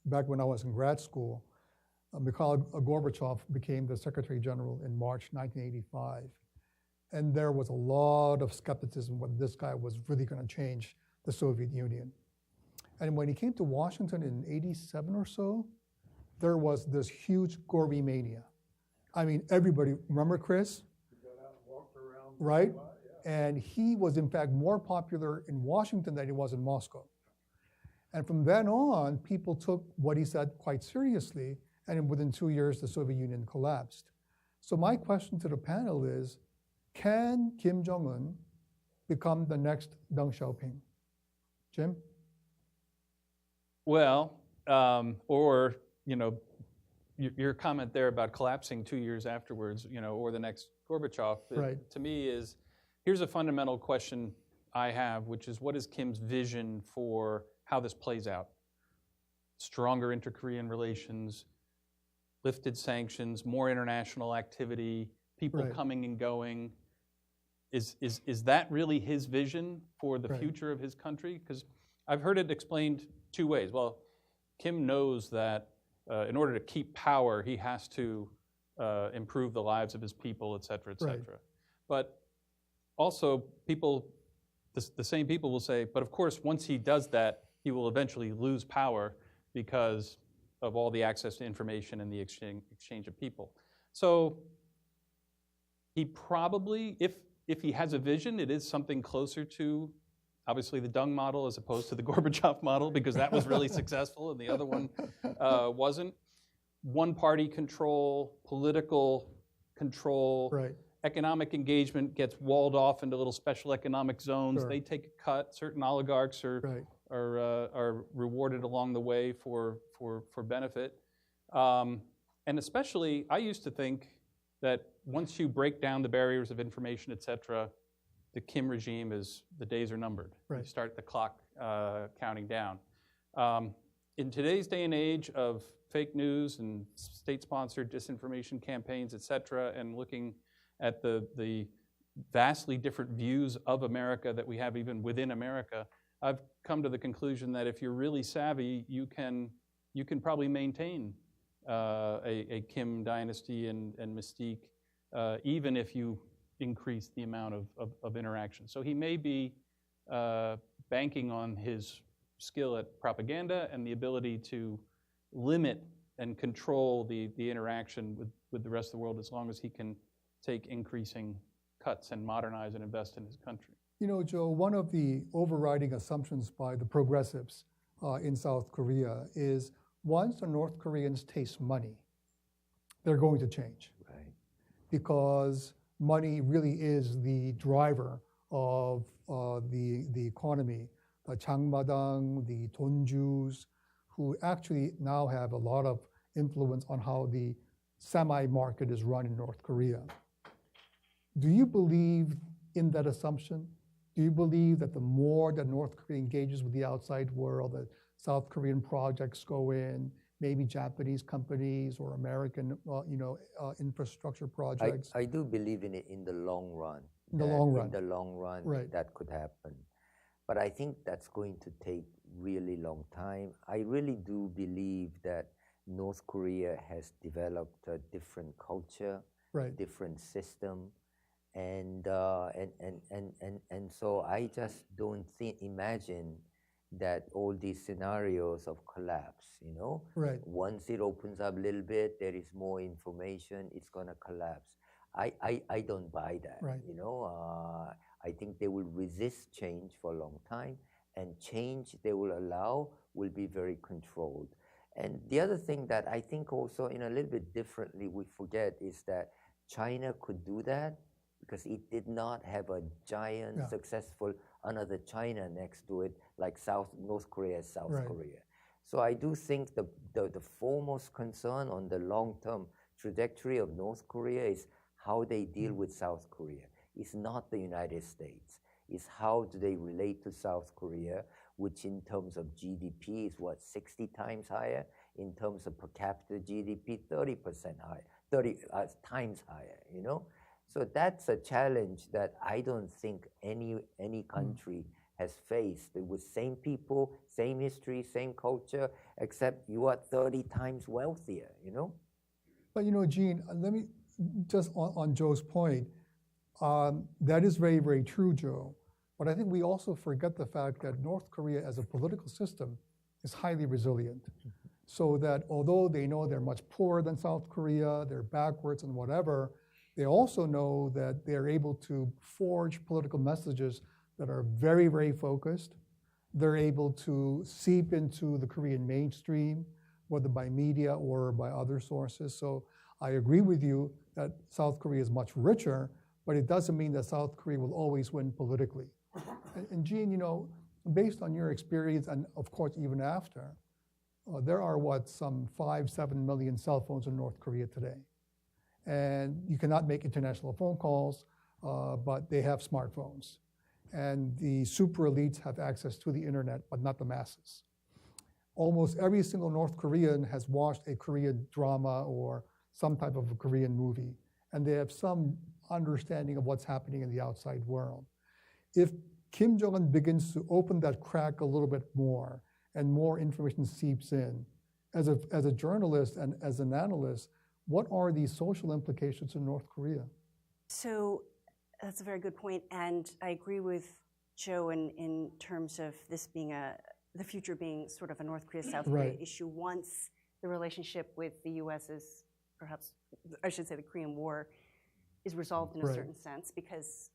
back when I was in grad school, Mikhail Gorbachev became the Secretary General in March 1985. And there was a lot of skepticism whether this guy was really going to change the Soviet Union. And when he came to Washington in 87 or so, there was this huge Gorby mania. I mean, everybody, remember Chris? He got out and walked around. Right? And he was, in fact, more popular in Washington than he was in Moscow. And from then on, people took what he said quite seriously, and within 2 years, the Soviet Union collapsed. So my question to the panel is, can Kim Jong-un become the next Deng Xiaoping? Jim? Well, your comment there about collapsing 2 years afterwards, or the next Gorbachev, to me is, here's a fundamental question I have, which is, what is Kim's vision for how this plays out? Stronger inter-Korean relations, lifted sanctions, more international activity, people coming and going. Is that really his vision for the future of his country? Because I've heard it explained two ways. Well, Kim knows that in order to keep power, he has to improve the lives of his people, et cetera, et cetera. But also, the same people will say, but of course, once he does that, he will eventually lose power because of all the access to information and the exchange of people. So he probably, if he has a vision, it is something closer to, obviously, the Deng model as opposed to the Gorbachev model, because that was really successful and the other one wasn't. One-party control, political control, economic engagement gets walled off into little special economic zones. They take a cut. Certain oligarchs are rewarded along the way for benefit. And especially, I used to think that once you break down the barriers of information, et cetera, the Kim regime the days are numbered. You start the clock counting down. In today's day and age of fake news and state-sponsored disinformation campaigns, et cetera, and looking at the vastly different views of America that we have even within America, I've come to the conclusion that if you're really savvy, you can probably maintain a Kim dynasty and mystique, even if you increase the amount of interaction. So he may be banking on his skill at propaganda and the ability to limit and control the interaction with the rest of the world as long as he can take increasing cuts and modernize and invest in his country. You know, Joe, one of the overriding assumptions by the progressives in South Korea is once the North Koreans taste money, they're going to change. Right. Because money really is the driver of the economy. The Changmadang, the Donjus, who actually now have a lot of influence on how the semi-market is run in North Korea. Do you believe in that assumption? Do you believe that the more that North Korea engages with the outside world, that South Korean projects go in, maybe Japanese companies or American, infrastructure projects? I do believe in it in the long run. In the long run. In the long run, right. That could happen. But I think that's going to take really long time. I really do believe that North Korea has developed a different culture, right. different system. And so I just don't imagine that all these scenarios of collapse, right. Once it opens up a little bit, there is more information, it's going to collapse. I don't buy that, right. I think they will resist change for a long time, and change they will allow will be very controlled. And the other thing that I think also in a little bit differently we forget is that China could do that because it did not have a giant, successful another China next to it, like North Korea, South right. Korea. So I do think the foremost concern on the long-term trajectory of North Korea is how they deal with South Korea. It's not the United States. It's how do they relate to South Korea, which in terms of GDP is 60 times higher, in terms of per capita GDP, 30% higher, 30 times higher, So that's a challenge that I don't think any country has faced with same people, same history, same culture, except you are 30 times wealthier, But Gene, let me just on Joe's point, that is very, very true, Joe. But I think we also forget the fact that North Korea as a political system is highly resilient. So that although they know they're much poorer than South Korea, they're backwards and whatever, they also know that they're able to forge political messages that are very, very focused. They're able to seep into the Korean mainstream, whether by media or by other sources. So I agree with you that South Korea is much richer, but it doesn't mean that South Korea will always win politically. And Gene, based on your experience, and of course even after, there are some 5-7 million cell phones in North Korea today. And you cannot make international phone calls, but they have smartphones. And the super elites have access to the internet, but not the masses. Almost every single North Korean has watched a Korean drama or some type of a Korean movie, and they have some understanding of what's happening in the outside world. If Kim Jong-un begins to open that crack a little bit more and more information seeps in, as a journalist and as an analyst, what are the social implications in North Korea? So that's a very good point, and I agree with Joe in terms of this being the future being sort of a North Korea-South Korea right. issue once the relationship with the U.S. is perhaps, I should say the Korean War, is resolved in a right. certain sense, because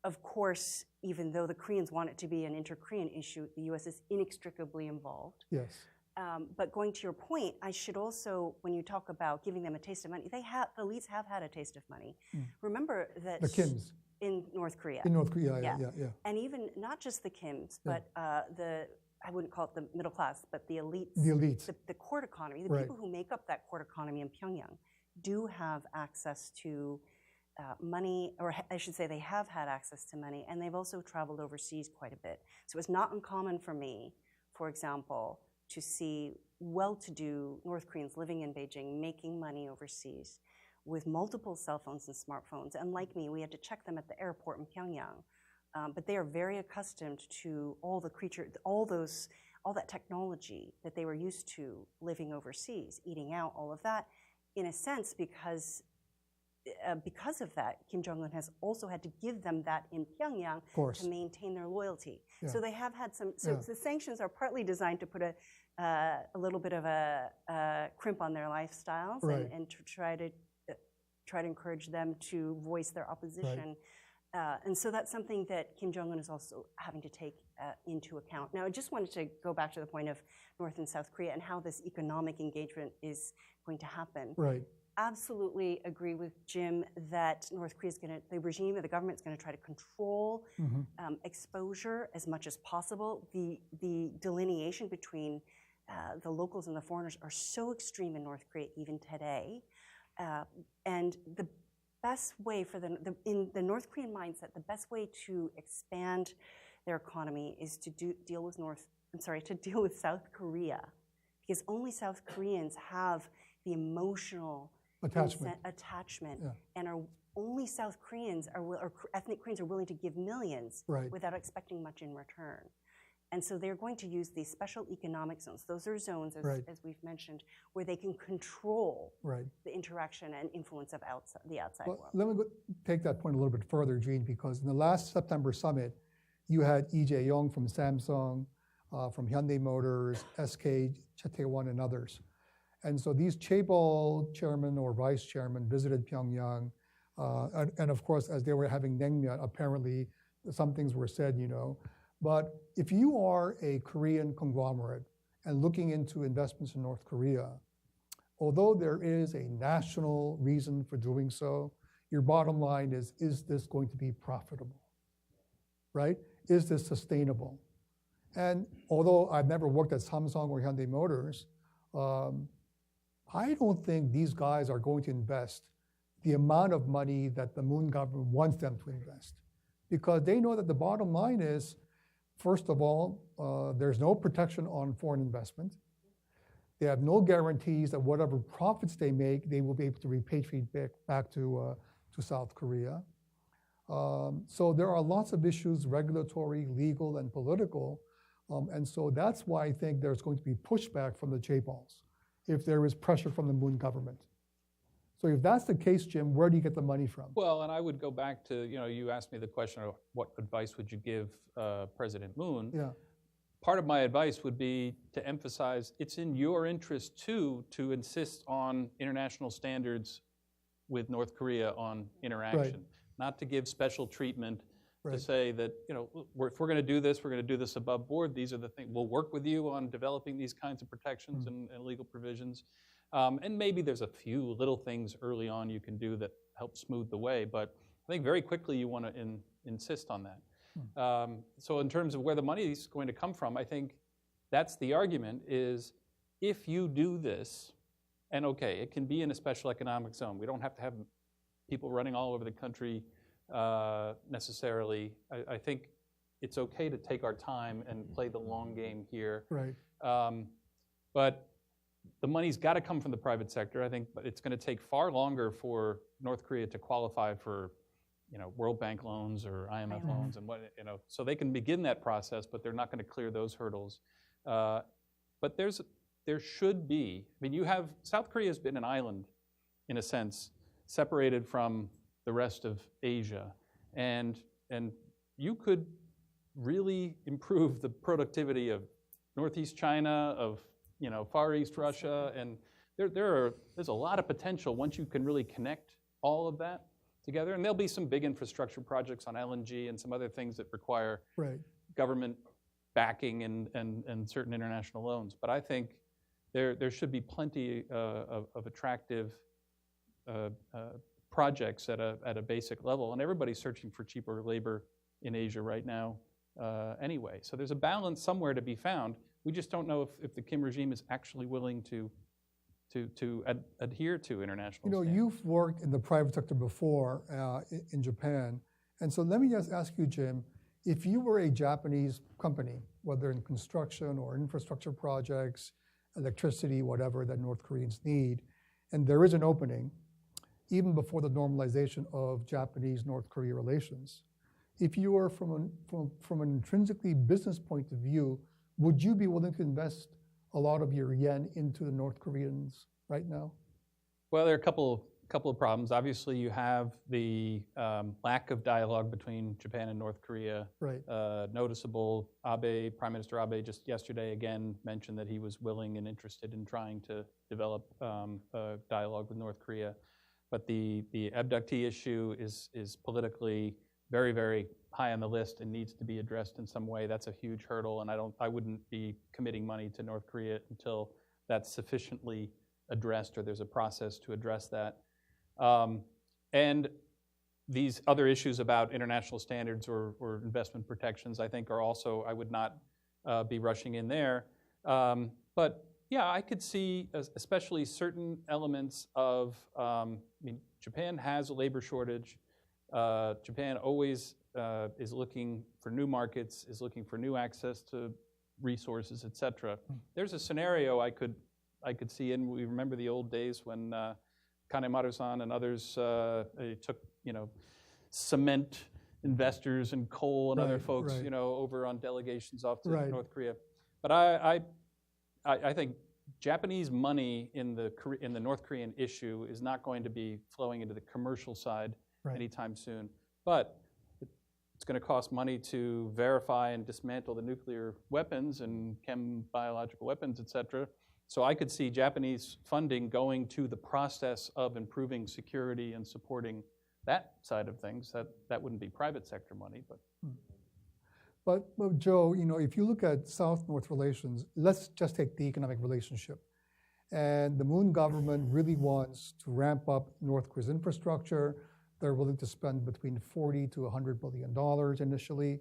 of course, even though the Koreans want it to be an inter-Korean issue, the U.S. is inextricably involved. Yes. But going to your point, I should also, when you talk about giving them a taste of money, the elites have had a taste of money. Remember that the Kims in North Korea. In North Korea, yeah. And even not just the Kims, but I wouldn't call it the middle class, but the elites. The elites. The court economy, the right. people who make up that court economy in Pyongyang do have access to money, or I should say they have had access to money, and they've also traveled overseas quite a bit. So it's not uncommon for me, for example, to see well-to-do North Koreans living in Beijing making money overseas with multiple cell phones and smartphones. And like me, we had to check them at the airport in Pyongyang. But they are very accustomed to all that technology that they were used to living overseas, eating out, all of that. In a sense, because of that, Kim Jong-un has also had to give them that in Pyongyang to maintain their loyalty. Yeah. So they have had some. So the sanctions are partly designed to put a little bit of a crimp on their lifestyles, right. and to try to try to encourage them to voice their opposition. And so that's something that Kim Jong-un is also having to take into account. Now, I just wanted to go back to the point of North and South Korea and how this economic engagement is going to happen. Right. Absolutely agree with Jim that North Korea is going to, the regime or the government is going to try to control exposure as much as possible. The delineation between the locals and the foreigners are so extreme in North Korea even today. And the best way for in the North Korean mindset, the best way to expand their economy is to deal with South Korea, because only South Koreans have the emotional attachment, and only South Koreans or ethnic Koreans are willing to give millions without expecting much in return. And so they're going to use these special economic zones. Those are zones, as we've mentioned, where they can control the interaction and influence of the outside world. Let me take that point a little bit further, Jean, because in the last September summit, you had Lee Jae-yong from Samsung, from Hyundai Motors, SK, Chaetaewan, and others. And so these chaebol chairman or vice chairman visited Pyongyang. And of course, as they were having naengmyeon, apparently some things were said, But if you are a Korean conglomerate and looking into investments in North Korea, although there is a national reason for doing so, your bottom line is this going to be profitable, right? Is this sustainable? And although I've never worked at Samsung or Hyundai Motors, I don't think these guys are going to invest the amount of money that the Moon government wants them to invest, because they know that the bottom line is, first of all, there's no protection on foreign investment. They have no guarantees that whatever profits they make, they will be able to repatriate back to South Korea. So there are lots of issues, regulatory, legal, and political. And so that's why I think there's going to be pushback from the chaebols if there is pressure from the Moon government. So if that's the case, Jim, where do you get the money from? Well, and I would go back to, you asked me the question of what advice would you give President Moon? Yeah. Part of my advice would be to emphasize it's in your interest, too, to insist on international standards with North Korea on interaction, not to give special treatment, to say that, if we're going to do this, we're going to do this above board. These are the things. We'll work with you on developing these kinds of protections and legal provisions. And maybe there's a few little things early on you can do that help smooth the way, but I think very quickly you want to insist on that. So in terms of where the money is going to come from, I think that's the argument is if you do this, and okay, it can be in a special economic zone. We don't have to have people running all over the country necessarily. I think it's okay to take our time and play the long game here. Right. But the money's got to come from the private sector. I think it's going to take far longer for North Korea to qualify for, World Bank loans or IMF loans, and so they can begin that process, but they're not going to clear those hurdles. But there should be. I mean, South Korea has been an island, in a sense, separated from the rest of Asia, and you could really improve the productivity of Northeast China, of Far East Russia, and there's a lot of potential once you can really connect all of that together. And there'll be some big infrastructure projects on LNG and some other things that require government backing and certain international loans. But I think there should be plenty of attractive projects at a basic level, and everybody's searching for cheaper labor in Asia right now anyway. So there's a balance somewhere to be found. We just don't know if the Kim regime is actually willing to adhere to international standards. You've worked in the private sector before in Japan, and so let me just ask you, Jim, if you were a Japanese company, whether in construction or infrastructure projects, electricity, whatever that North Koreans need, and there is an opening, even before the normalization of Japanese-North Korea relations, if you were from an intrinsically business point of view, would you be willing to invest a lot of your yen into the North Koreans right now? Well, there are a couple of problems. Obviously, you have the lack of dialogue between Japan and North Korea. Noticeable. Prime Minister Abe just yesterday again mentioned that he was willing and interested in trying to develop a dialogue with North Korea. but the abductee issue is politically very, very high on the list and needs to be addressed in some way. That's a huge hurdle, and I wouldn't be committing money to North Korea until that's sufficiently addressed or there's a process to address that. And these other issues about international standards or investment protections, I think, are also, I would not be rushing in there. But yeah, I could see especially certain elements of, I mean, Japan has a labor shortage. Japan always is looking for new markets, is looking for new access to resources, et cetera. There's a scenario I could see, and we remember the old days when Kanemaru-san and others took, cement investors and coal and other folks, over on delegations off to North Korea. But I think Japanese money in the North Korean issue is not going to be flowing into the commercial side anytime soon. But it's going to cost money to verify and dismantle the nuclear weapons and biological weapons, et cetera. So I could see Japanese funding going to the process of improving security and supporting that side of things. That wouldn't be private sector money, but. But Joe, if you look at South-North relations, let's just take the economic relationship. And the Moon government really wants to ramp up North Korea's infrastructure. They're willing to spend between $40 to $100 billion initially.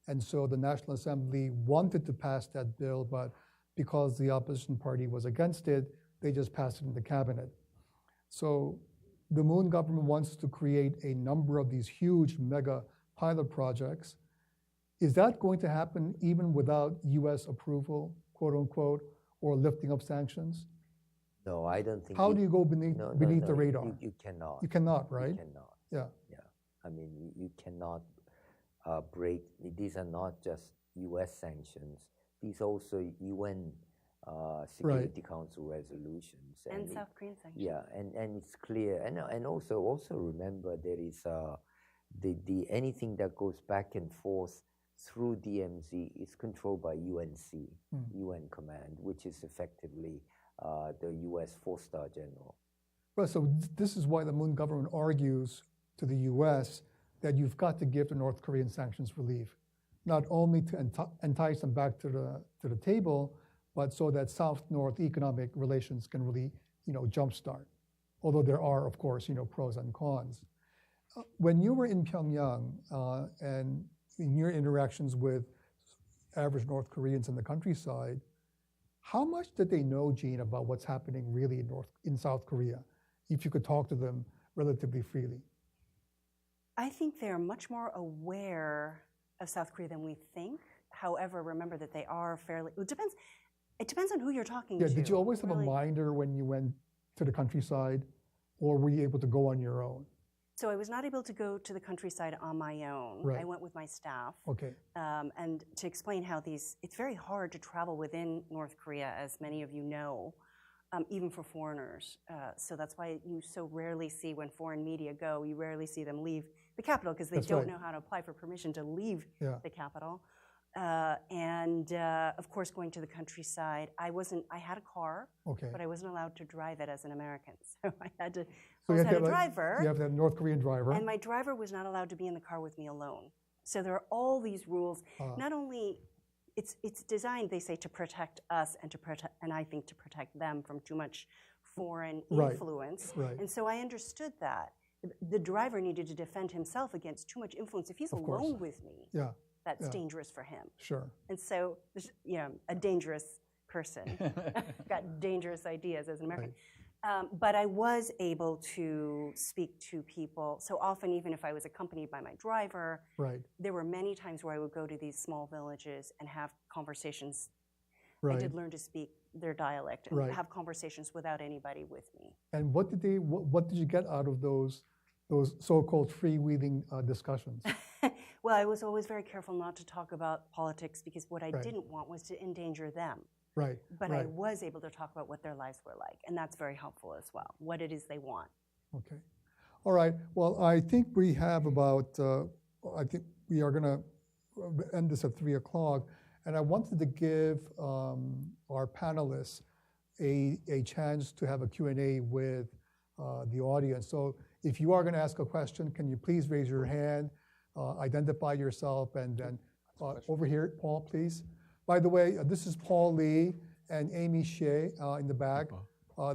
And so the National Assembly wanted to pass that bill, but because the opposition party was against it, they just passed it in the cabinet. So the Moon government wants to create a number of these huge mega pilot projects. Is that going to happen even without U.S. approval, quote unquote, or lifting of sanctions? No, I don't think. How do you go beneath the radar? You cannot. You cannot, right? You cannot. Yeah. Yeah. I mean, you cannot break. These are not just U.S. sanctions. These are also UN Security Council resolutions. And South Korean sanctions. Yeah, and it's clear. And also remember there is the anything that goes back and forth through DMZ is controlled by UNC, UN Command, which is effectively the U.S. four-star general. Well, so this is why the Moon government argues to the U.S. that you've got to give the North Korean sanctions relief, not only to entice them back to the table, but so that South-North economic relations can really, jumpstart. Although there are, of course, pros and cons. When you were in Pyongyang and in your interactions with average North Koreans in the countryside, how much did they know, Jean, about what's happening really in South Korea, if you could talk to them relatively freely? I think they're much more aware of South Korea than we think. However, remember that they are fairly, it depends on who you're talking to. Yeah, did you always have a minder when you went to the countryside, or were you able to go on your own? So I was not able to go to the countryside on my own. Right. I went with my staff. Okay. And to explain how it's very hard to travel within North Korea, as many of you know, even for foreigners. So that's why you so rarely see, when foreign media go, you rarely see them leave the capital because they don't know how to apply for permission to leave the capital. And of course, going to the countryside, I had a car, but I wasn't allowed to drive it as an American. So I had to, had a driver. You have that North Korean driver. And my driver was not allowed to be in the car with me alone. So there are all these rules. Not only, it's designed, they say, to protect us and I think to protect them from too much foreign influence. Right. And so I understood that. The driver needed to defend himself against too much influence. If he's alone with me, that's dangerous for him. Sure. And so, a dangerous person got dangerous ideas as an American. But I was able to speak to people. So often, even if I was accompanied by my driver, there were many times where I would go to these small villages and have conversations. I did learn to speak their dialect and have conversations without anybody with me. And what did you get out of those so-called freewheeling discussions? Well, I was always very careful not to talk about politics because what I didn't want was to endanger them. Right. But I was able to talk about what their lives were like, and that's very helpful as well, what it is they want. Okay. All right. Well, I think we have about, I think we are going to end this at 3 o'clock, and I wanted to give our panelists a chance to have a Q&A with the audience. So if you are going to ask a question, can you please raise your hand, identify yourself, and then over here, Paul, please. By the way, this is Paul Lee and Amy Shea in the back.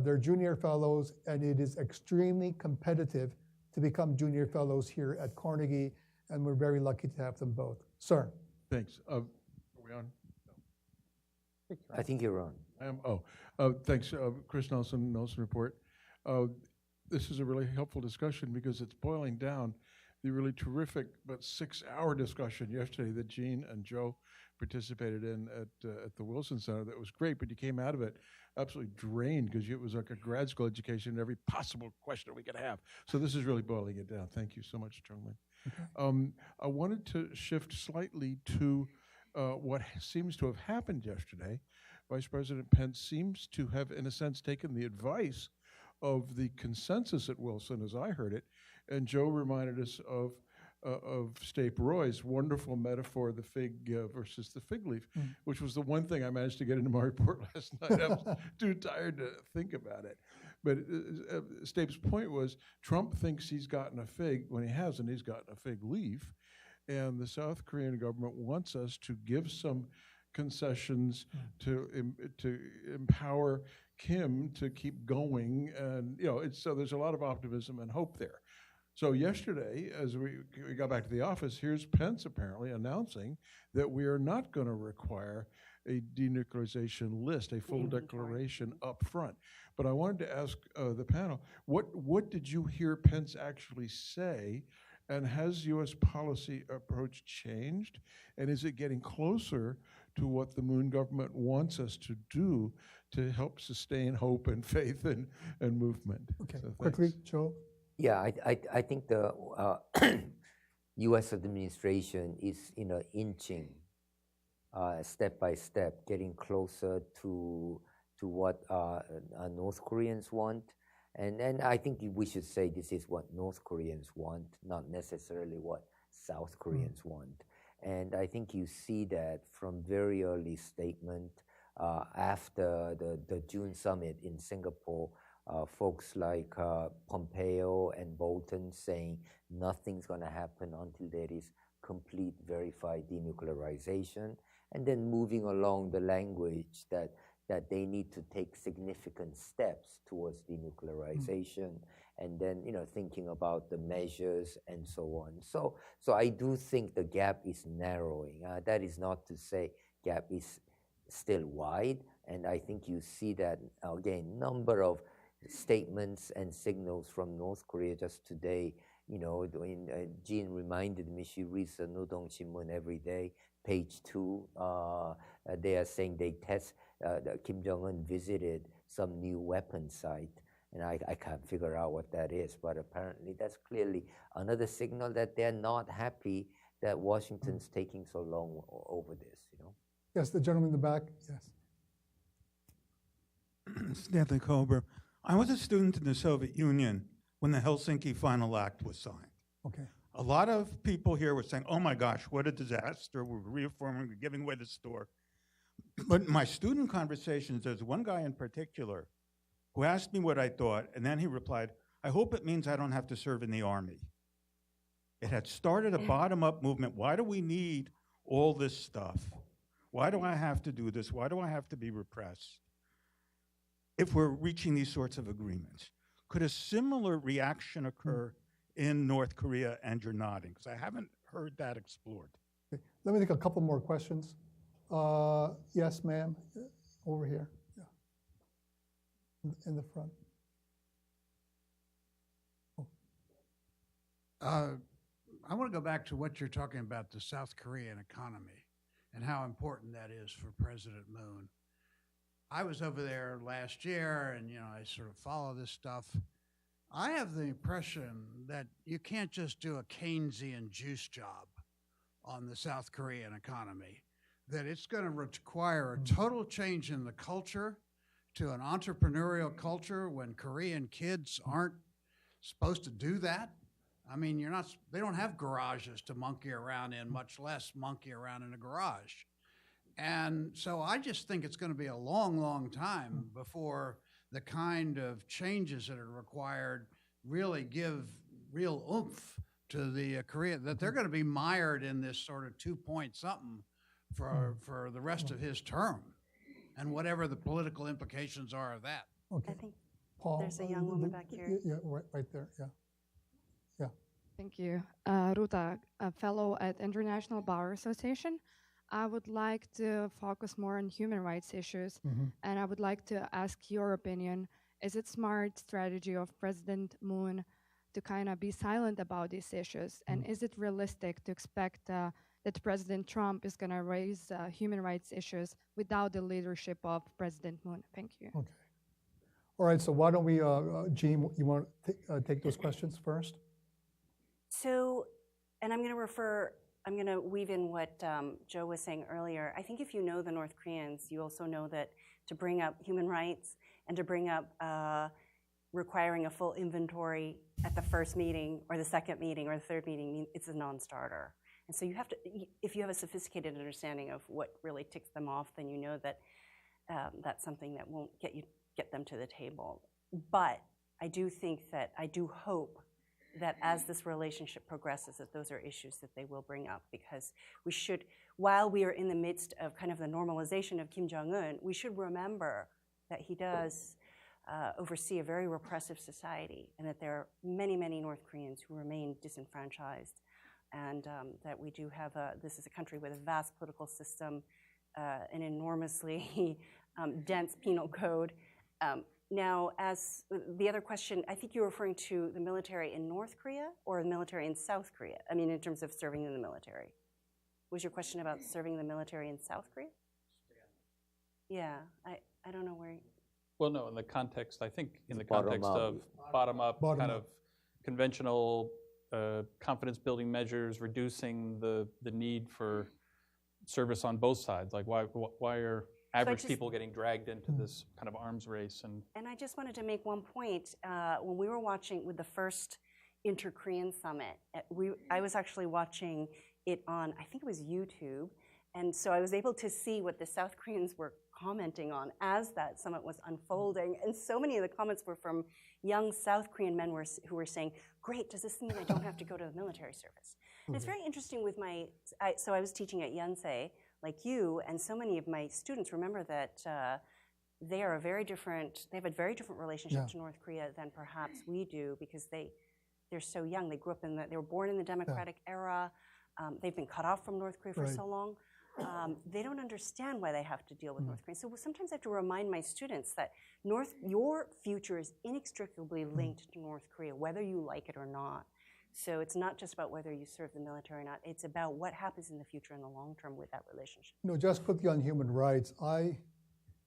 They're junior fellows, and it is extremely competitive to become junior fellows here at Carnegie, and we're very lucky to have them both. Sir. Thanks. Are we on? No. I think you're on. I am. Thanks, Chris Nelson, Nelson Report. This is a really helpful discussion because it's boiling down the really terrific but 6-hour discussion yesterday that Gene and Joe participated in at the Wilson Center. That was great, but you came out of it absolutely drained because it was like a grad school education in every possible question we could have. So this is really boiling it down. Thank you so much, gentlemen. Okay. I wanted to shift slightly to what seems to have happened yesterday. Vice President Pence seems to have, in a sense, taken the advice of the consensus at Wilson, as I heard it, and Joe reminded us of Stape Roy's wonderful metaphor, the fig versus the fig leaf, which was the one thing I managed to get into my report last night. I was too tired to think about it. But Stape's point was Trump thinks he's gotten a fig when he hasn't. He's gotten a fig leaf. And the South Korean government wants us to give some concessions to empower Kim to keep going. And, so there's a lot of optimism and hope there. So yesterday, as we got back to the office, here's Pence apparently announcing that we are not going to require a denuclearization list, a full declaration up front. But I wanted to ask the panel, what did you hear Pence actually say? And has U.S. policy approach changed? And is it getting closer to what the Moon government wants us to do to help sustain hope and faith and movement? Okay, so quickly, Joe. Yeah, I think the U.S. administration is inching step by step, getting closer to what North Koreans want, and I think we should say this is what North Koreans want, not necessarily what South Koreans want. And I think you see that from very early statement after the June summit in Singapore. Folks like Pompeo and Bolton saying nothing's going to happen until there is complete verified denuclearization, and then moving along the language that they need to take significant steps towards denuclearization, and then thinking about the measures and so on. So I do think the gap is narrowing. That is not to say gap is still wide, and I think you see that again, number of statements and signals from North Korea just today. Jean reminded me she reads the Nodong Shinmun every day, page 2. They are saying they test, Kim Jong-un visited some new weapon site, and I can't figure out what that is, but apparently that's clearly another signal that they're not happy that Washington's taking so long over this, Yes, the gentleman in the back, yes. Stanley Kober. I was a student in the Soviet Union when the Helsinki Final Act was signed. Okay. A lot of people here were saying, oh my gosh, what a disaster, we're reaffirming, we're giving away the store. But in my student conversations, there's one guy in particular who asked me what I thought, and then he replied, I hope it means I don't have to serve in the army. It had started a bottom-up movement. Why do we need all this stuff? Why do I have to do this? Why do I have to be repressed? If we're reaching these sorts of agreements, could a similar reaction occur in North Korea? And you're nodding, because I haven't heard that explored. Okay. Let me take a couple more questions. Yes, ma'am, over here, yeah, in the front. I want to go back to what you're talking about, the South Korean economy, and how important that is for President Moon. I was over there last year, and I sort of follow this stuff. I have the impression that you can't just do a Keynesian juice job on the South Korean economy, that it's going to require a total change in the culture to an entrepreneurial culture when Korean kids aren't supposed to do that. I mean, they don't have garages to monkey around in, much less monkey around in a garage. And so I just think it's going to be a long, long time before the kind of changes that are required really give real oomph to the Korea, that they're going to be mired in this sort of 2-point something for the rest of his term, and whatever the political implications are of that. Okay. I think Paul, there's a young woman back here. Yeah, right there, yeah. Yeah. Thank you. Ruta, a fellow at International Bar Association. I would like to focus more on human rights issues, and I would like to ask your opinion. Is it smart strategy of President Moon to kind of be silent about these issues? And is it realistic to expect that President Trump is going to raise human rights issues without the leadership of President Moon? Thank you. Okay. All right, so why don't we, Jean, you want to take those questions first? So, and I'm going to weave in what Joe was saying earlier. I think if you know the North Koreans, you also know that to bring up human rights and to bring up requiring a full inventory at the first meeting or the second meeting or the third meeting, it's a non-starter. And so you have to, if you have a sophisticated understanding of what really ticks them off, then you know that that's something that won't get them to the table. But I do hope that as this relationship progresses, that those are issues that they will bring up, because we should, while we are in the midst of kind of the normalization of Kim Jong-un, we should remember that he does oversee a very repressive society, and that there are many, many North Koreans who remain disenfranchised, and that we do have this is a country with a vast political system, an enormously dense penal code. Now, as the other question, I think you're referring to the military in North Korea or the military in South Korea? I mean, in terms of serving in the military. Was your question about serving the military in South Korea? Yeah, I don't know where. Well, no, in the context, I think in the context of bottom-up kind of conventional confidence-building measures, reducing the need for service on both sides. Like, why are average people getting dragged into this kind of arms race? And I just wanted to make one point. When we were watching with the first Inter-Korean Summit, I was actually watching it on, I think it was YouTube, and so I was able to see what the South Koreans were commenting on as that summit was unfolding, and so many of the comments were from young South Korean men who were saying, great, does this mean I don't have to go to the military service? And it's very interesting with so I was teaching at Yonsei, like you, and so many of my students remember that they have a very different relationship to North Korea than perhaps we do, because they're so young. They grew up they were born in the democratic era. They've been cut off from North Korea for so long. They don't understand why they have to deal with North Korea. So sometimes I have to remind my students that your future is inextricably linked to North Korea, whether you like it or not. So it's not just about whether you serve the military or not. It's about what happens in the future in the long term with that relationship. No, just quickly on human rights,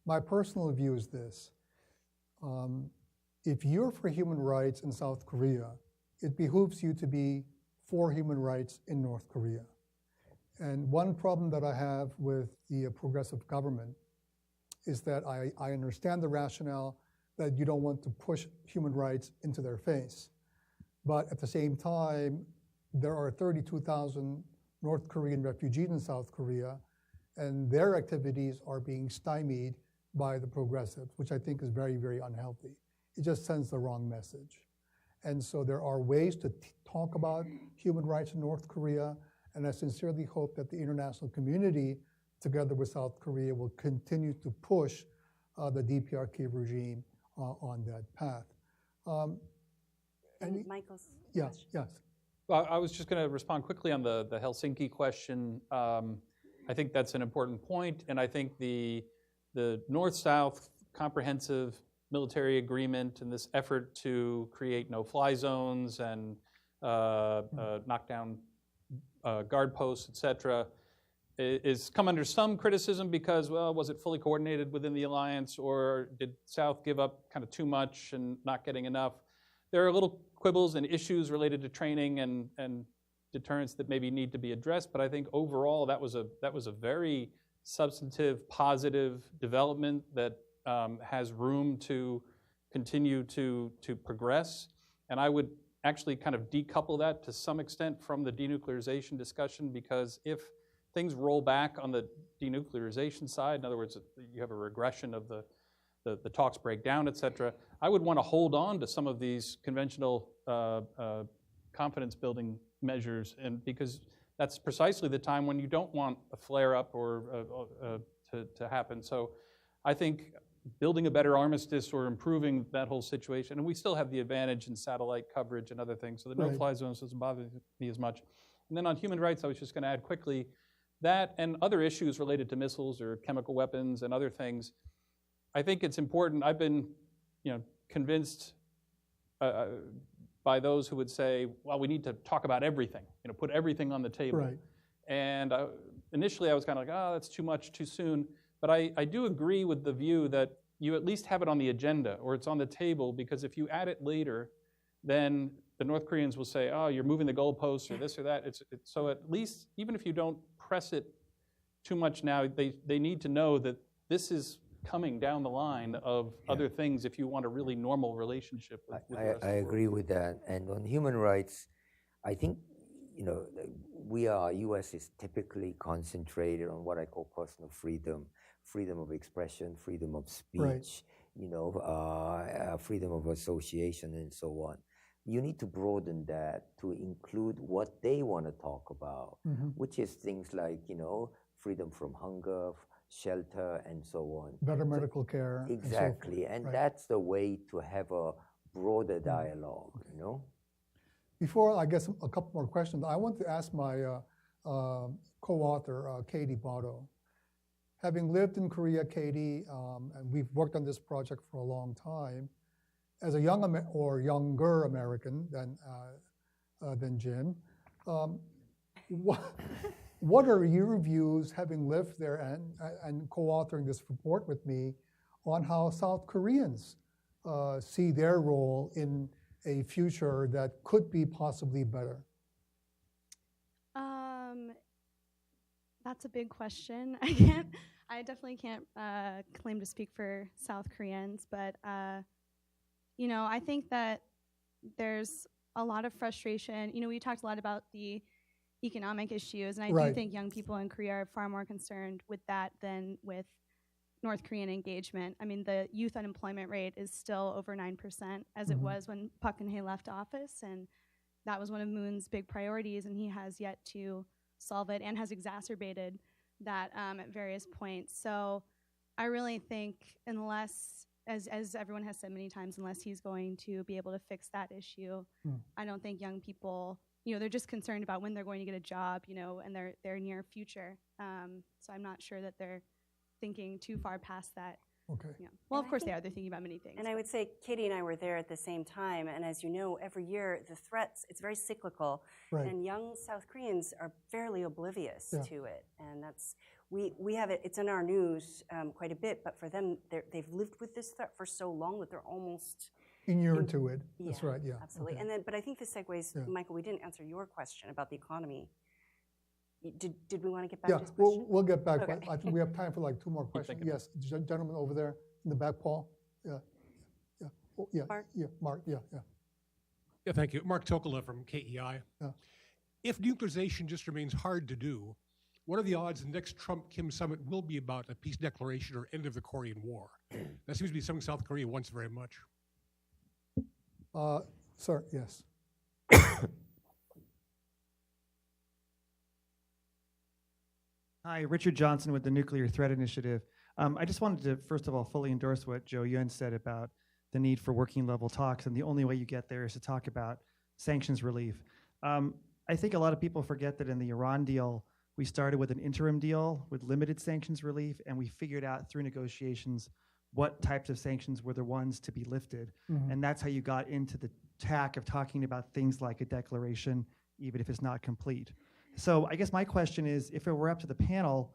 my personal view is this. If you're for human rights in South Korea, it behooves you to be for human rights in North Korea. And one problem that I have with the progressive government is that I understand the rationale that you don't want to push human rights into their face. But at the same time, there are 32,000 North Korean refugees in South Korea, and their activities are being stymied by the progressives, which I think is very, very unhealthy. It just sends the wrong message. And so there are ways to talk about human rights in North Korea, and I sincerely hope that the international community, together with South Korea, will continue to push the DPRK regime on that path. And Michael's question. Yes. Well, I was just going to respond quickly on the Helsinki question. I think that's an important point, and I think the North-South comprehensive military agreement and this effort to create no-fly zones and knock down guard posts, et cetera, is come under some criticism because, well, was it fully coordinated within the alliance, or did South give up kind of too much and not getting enough? There are little quibbles and issues related to training and deterrence that maybe need to be addressed, but I think overall that was a very substantive, positive development that has room to continue to progress. And I would actually kind of decouple that to some extent from the denuclearization discussion, because if things roll back on the denuclearization side, in other words, you have a regression of the the talks break down, et cetera. I would want to hold on to some of these conventional confidence building measures, and because that's precisely the time when you don't want a flare up or to happen. So I think building a better armistice or improving that whole situation, and we still have the advantage in satellite coverage and other things, so the no-fly zones doesn't bother me as much. And then on human rights, I was just going to add quickly that and other issues related to missiles or chemical weapons and other things. I think it's important. I've been, convinced by those who would say, well, we need to talk about everything, put everything on the table. Right. And initially I was kind of like, oh, that's too much, too soon. But I do agree with the view that you at least have it on the agenda or it's on the table, because if you add it later, then the North Koreans will say, oh, you're moving the goalposts or this or that. So at least, even if you don't press it too much now, they need to know that this is coming down the line of other things if you want a really normal relationship with the rest of the world. I agree with that. And on human rights, I think, U.S. is typically concentrated on what I call personal freedom, freedom of expression, freedom of speech, freedom of association, and so on. You need to broaden that to include what they want to talk about, which is things like, freedom from hunger, shelter, and so on. Better medical care. Exactly, and that's the way to have a broader dialogue, Before I guess a couple more questions, I want to ask my co-author, Katie Botto. Having lived in Korea, Katie, and we've worked on this project for a long time, as a younger American than Jin, what are your views, having lived there and co-authoring this report with me, on how South Koreans see their role in a future that could be possibly better? That's a big question. I definitely can't claim to speak for South Koreans, but I think that there's a lot of frustration. We talked a lot about the economic issues, and I do think young people in Korea are far more concerned with that than with North Korean engagement. I mean, the youth unemployment rate is still over 9%, as it was when Park Geun-hye left office, and that was one of Moon's big priorities, and he has yet to solve it and has exacerbated that at various points. So I really think unless, as everyone has said many times, unless he's going to be able to fix that issue, I don't think young people, they're just concerned about when they're going to get a job, and their near future. So I'm not sure that they're thinking too far past that. Okay. Yeah. Well, of course they are. They're thinking about many things. And I would say Katie and I were there at the same time, and as you know, every year the threats, it's very cyclical, and young South Koreans are fairly oblivious to it. And that's, we have it, it's in our news quite a bit, but for them, they've lived with this threat for so long that they're almost inured to it. That's right, yeah. Absolutely. Okay. And then, but I think this segues, Michael, we didn't answer your question about the economy. Did we want to get back to this question? Yeah, we'll get back. Okay. I think we have time for like 2 more questions. Yes, gentleman over there in the back, Paul. Yeah, yeah, oh, yeah, Mark? Yeah, Mark, yeah. Yeah, thank you. Mark Tokola from KEI. Yeah. If nuclearization just remains hard to do, what are the odds the next Trump-Kim summit will be about a peace declaration or end of the Korean War? That seems to be something South Korea wants very much. Sir, yes. Hi, Richard Johnson with the Nuclear Threat Initiative. I just wanted to, first of all, fully endorse what Joe Yun said about the need for working level talks, and the only way you get there is to talk about sanctions relief. I think a lot of people forget that in the Iran deal, we started with an interim deal with limited sanctions relief, and we figured out through negotiations what types of sanctions were the ones to be lifted. And that's how you got into the tack of talking about things like a declaration, even if it's not complete. So I guess my question is, if it were up to the panel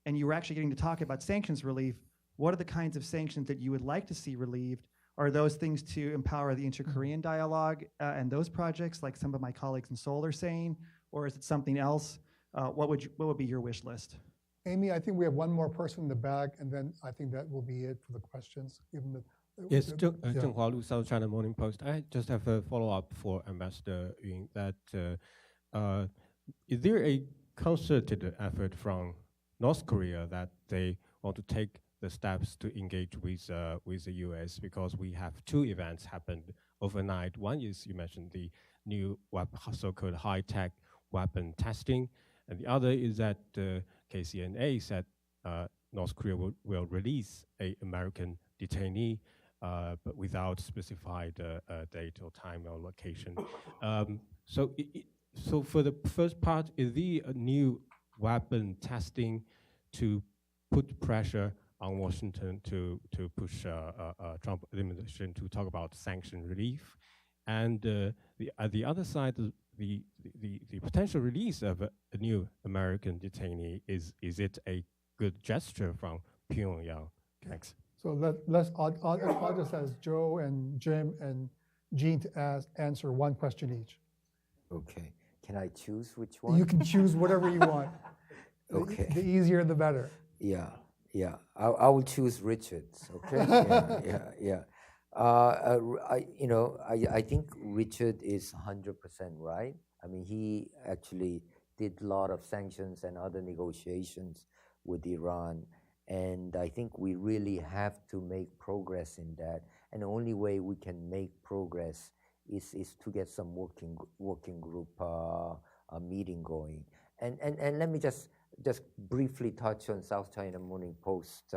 and you were actually getting to talk about sanctions relief, what are the kinds of sanctions that you would like to see relieved? Are those things to empower the inter-Korean dialogue and those projects, like some of my colleagues in Seoul are saying, or is it something else? What would be your wish list? Amy, I think we have one more person in the back, and then I think that will be it for the questions. Given the, yes, Zhenghua Lu, South China Morning Post. I just have a follow-up for Ambassador Yun. That is there a concerted effort from North Korea that they want to take the steps to engage with the U.S. because we have two events happened overnight. One is, you mentioned, the new so-called high-tech weapon testing, and the other is that KCNA said North Korea will release an American detainee, but without specified date or time or location. So for the first part, is the new weapon testing to put pressure on Washington to push Trump administration to talk about sanction relief, and at the other side, the potential release of a new American detainee, is it a good gesture from Pyongyang? Thanks. So I'll just ask Joe and Jim and Jean to answer one question each. Okay. Can I choose which one? You can choose whatever you want. Okay. The easier, the better. Yeah. I will choose Richard's. Okay. Yeah. I think Richard is 100% right. I mean, he actually did a lot of sanctions and other negotiations with Iran, and I think we really have to make progress in that. And the only way we can make progress is to get some working group meeting going. And let me just briefly touch on South China Morning Post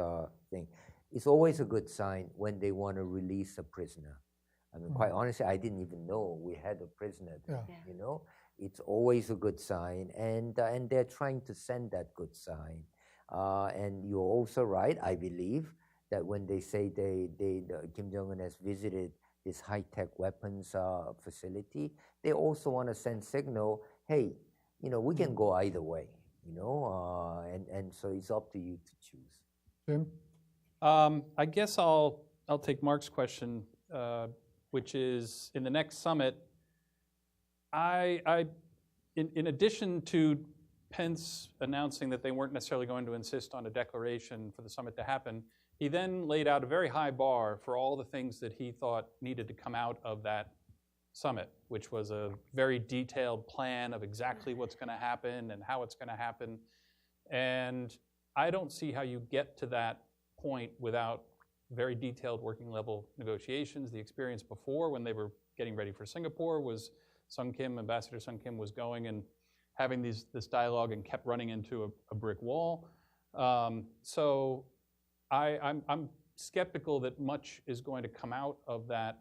thing. It's always a good sign when they want to release a prisoner. I mean, quite honestly, I didn't even know we had a prisoner there, you know? It's always a good sign, and they're trying to send that good sign. And you're also right, I believe, that when they say Kim Jong-un has visited this high-tech weapons facility, they also want to send signal, hey, we can go either way, and so it's up to you to choose. Jim? I guess I'll take Mark's question, which is, in the next summit, in addition to Pence announcing that they weren't necessarily going to insist on a declaration for the summit to happen, he then laid out a very high bar for all the things that he thought needed to come out of that summit, which was a very detailed plan of exactly what's going to happen and how it's going to happen. And I don't see how you get to that point without very detailed working level negotiations. The experience before, when they were getting ready for Singapore, was Ambassador Sung Kim was going and having this dialogue and kept running into a brick wall. So I'm skeptical that much is going to come out of that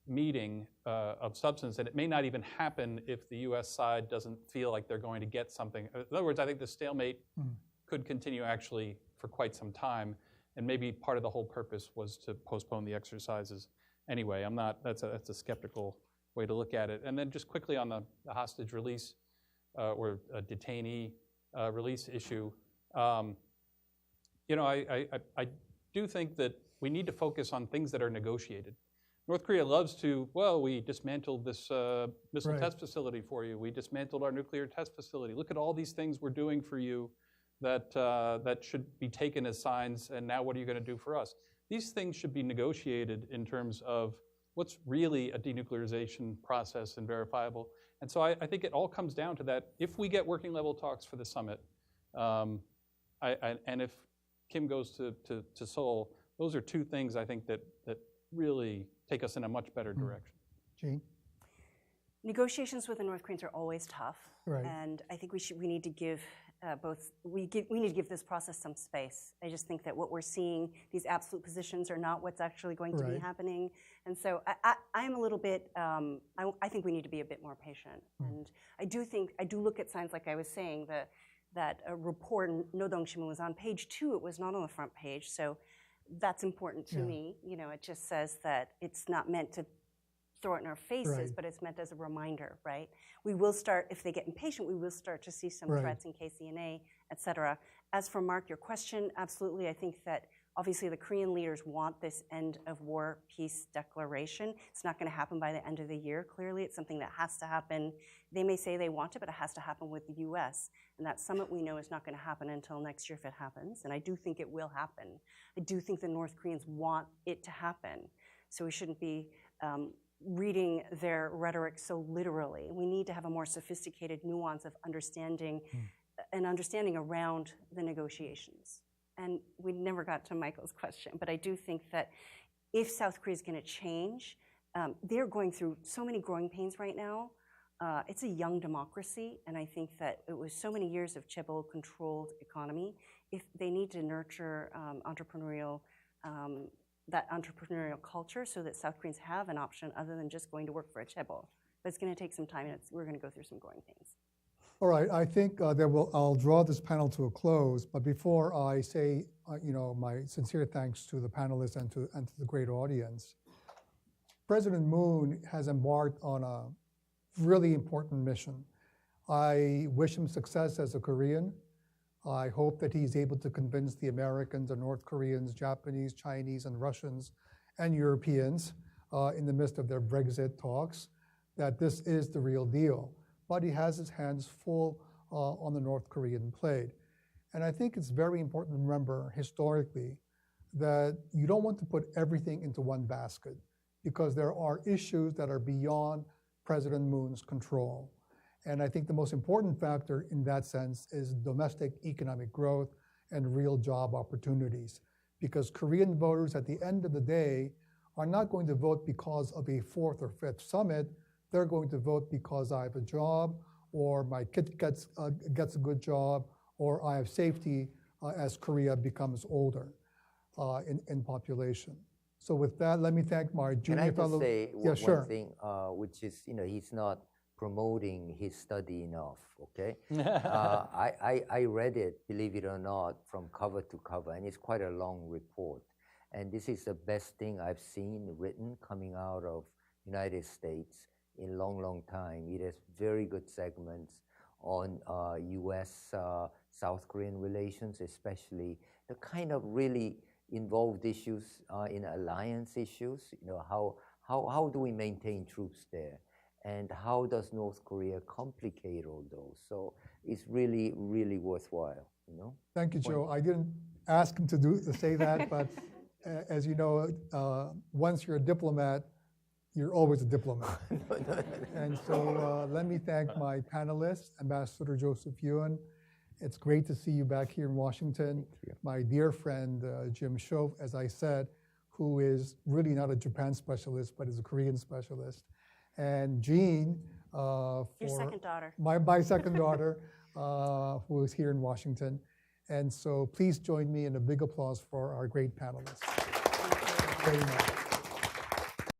meeting of substance, and it may not even happen if the U.S. side doesn't feel like they're going to get something. In other words, I think the stalemate could continue actually for quite some time, and maybe part of the whole purpose was to postpone the exercises. Anyway, that's a skeptical way to look at it. And then just quickly on the hostage release or detainee release issue, I do think that we need to focus on things that are negotiated. North Korea loves to, we dismantled this missile test facility for you. We dismantled our nuclear test facility. Look at all these things we're doing for you that should be taken as signs, and now what are you going to do for us? These things should be negotiated in terms of what's really a denuclearization process and verifiable. And so I think it all comes down to that. If we get working level talks for the summit, and if Kim goes to Seoul, those are two things I think that really take us in a much better direction. Jean? Negotiations with the North Koreans are always tough, and I think we need to give we need to give this process some space. I just think that what we're seeing, these absolute positions, are not what's actually going to be happening, and so I'm a little bit. I think we need to be a bit more patient, and I do look at signs like I was saying that a report in Nodong Shimun was on page 2. It was not on the front page, so that's important to me. It just says that it's not meant to throw it in our faces, but it's meant as a reminder, right? We will start, if they get impatient, we will start to see some threats in KCNA, et cetera. As for Mark, your question, absolutely. I think that obviously the Korean leaders want this end of war peace declaration. It's not going to happen by the end of the year. Clearly, it's something that has to happen. They may say they want it, but it has to happen with the U.S. And that summit, we know, is not going to happen until next year if it happens. And I do think it will happen. I do think the North Koreans want it to happen. So we shouldn't be reading their rhetoric so literally. We need to have a more sophisticated nuance of understanding, an understanding around the negotiations. and we never got to Michael's question, but I do think that if South Korea is going to change, they're going through so many growing pains right now. It's a young democracy, and I think that it was so many years of chaebol-controlled economy. If they need to nurture that entrepreneurial culture so that South Koreans have an option other than just going to work for a chaebol. But it's going to take some time, and we're going to go through some growing pains. All right, I think I'll draw this panel to a close, but before I say my sincere thanks to the panelists and to the great audience, President Moon has embarked on a really important mission. I wish him success as a Korean. I hope that he's able to convince the Americans and North Koreans, Japanese, Chinese, and Russians, and Europeans in the midst of their Brexit talks that this is the real deal. But he has his hands full on the North Korean plate. And I think it's very important to remember historically that you don't want to put everything into one basket because there are issues that are beyond President Moon's control. And I think the most important factor in that sense is domestic economic growth and real job opportunities. Because Korean voters at the end of the day are not going to vote because of a fourth or fifth summit. They're going to vote because I have a job, or my kid gets a good job, or I have safety as Korea becomes older in population. So with that, let me thank my junior fellow. Can I just say one thing, which is, he's not promoting his study enough, okay? I read it, believe it or not, from cover to cover, and it's quite a long report. And this is the best thing I've seen written coming out of United States in a long, long time. It has very good segments on U.S.-South Korean relations, especially the kind of really involved issues in alliance issues. How do we maintain troops there? And how does North Korea complicate all those? So it's really, really worthwhile, Thank you, Joe. I didn't ask him to say that, but as you know, once you're a diplomat, you're always a diplomat. And so let me thank my panelists, Ambassador Joseph Yun. It's great to see you back here in Washington. My dear friend, Jim Shove, as I said, who is really not a Japan specialist, but is a Korean specialist. And Jean, your second daughter. My second daughter, who is here in Washington. And so please join me in a big applause for our great panelists. Thank you very much.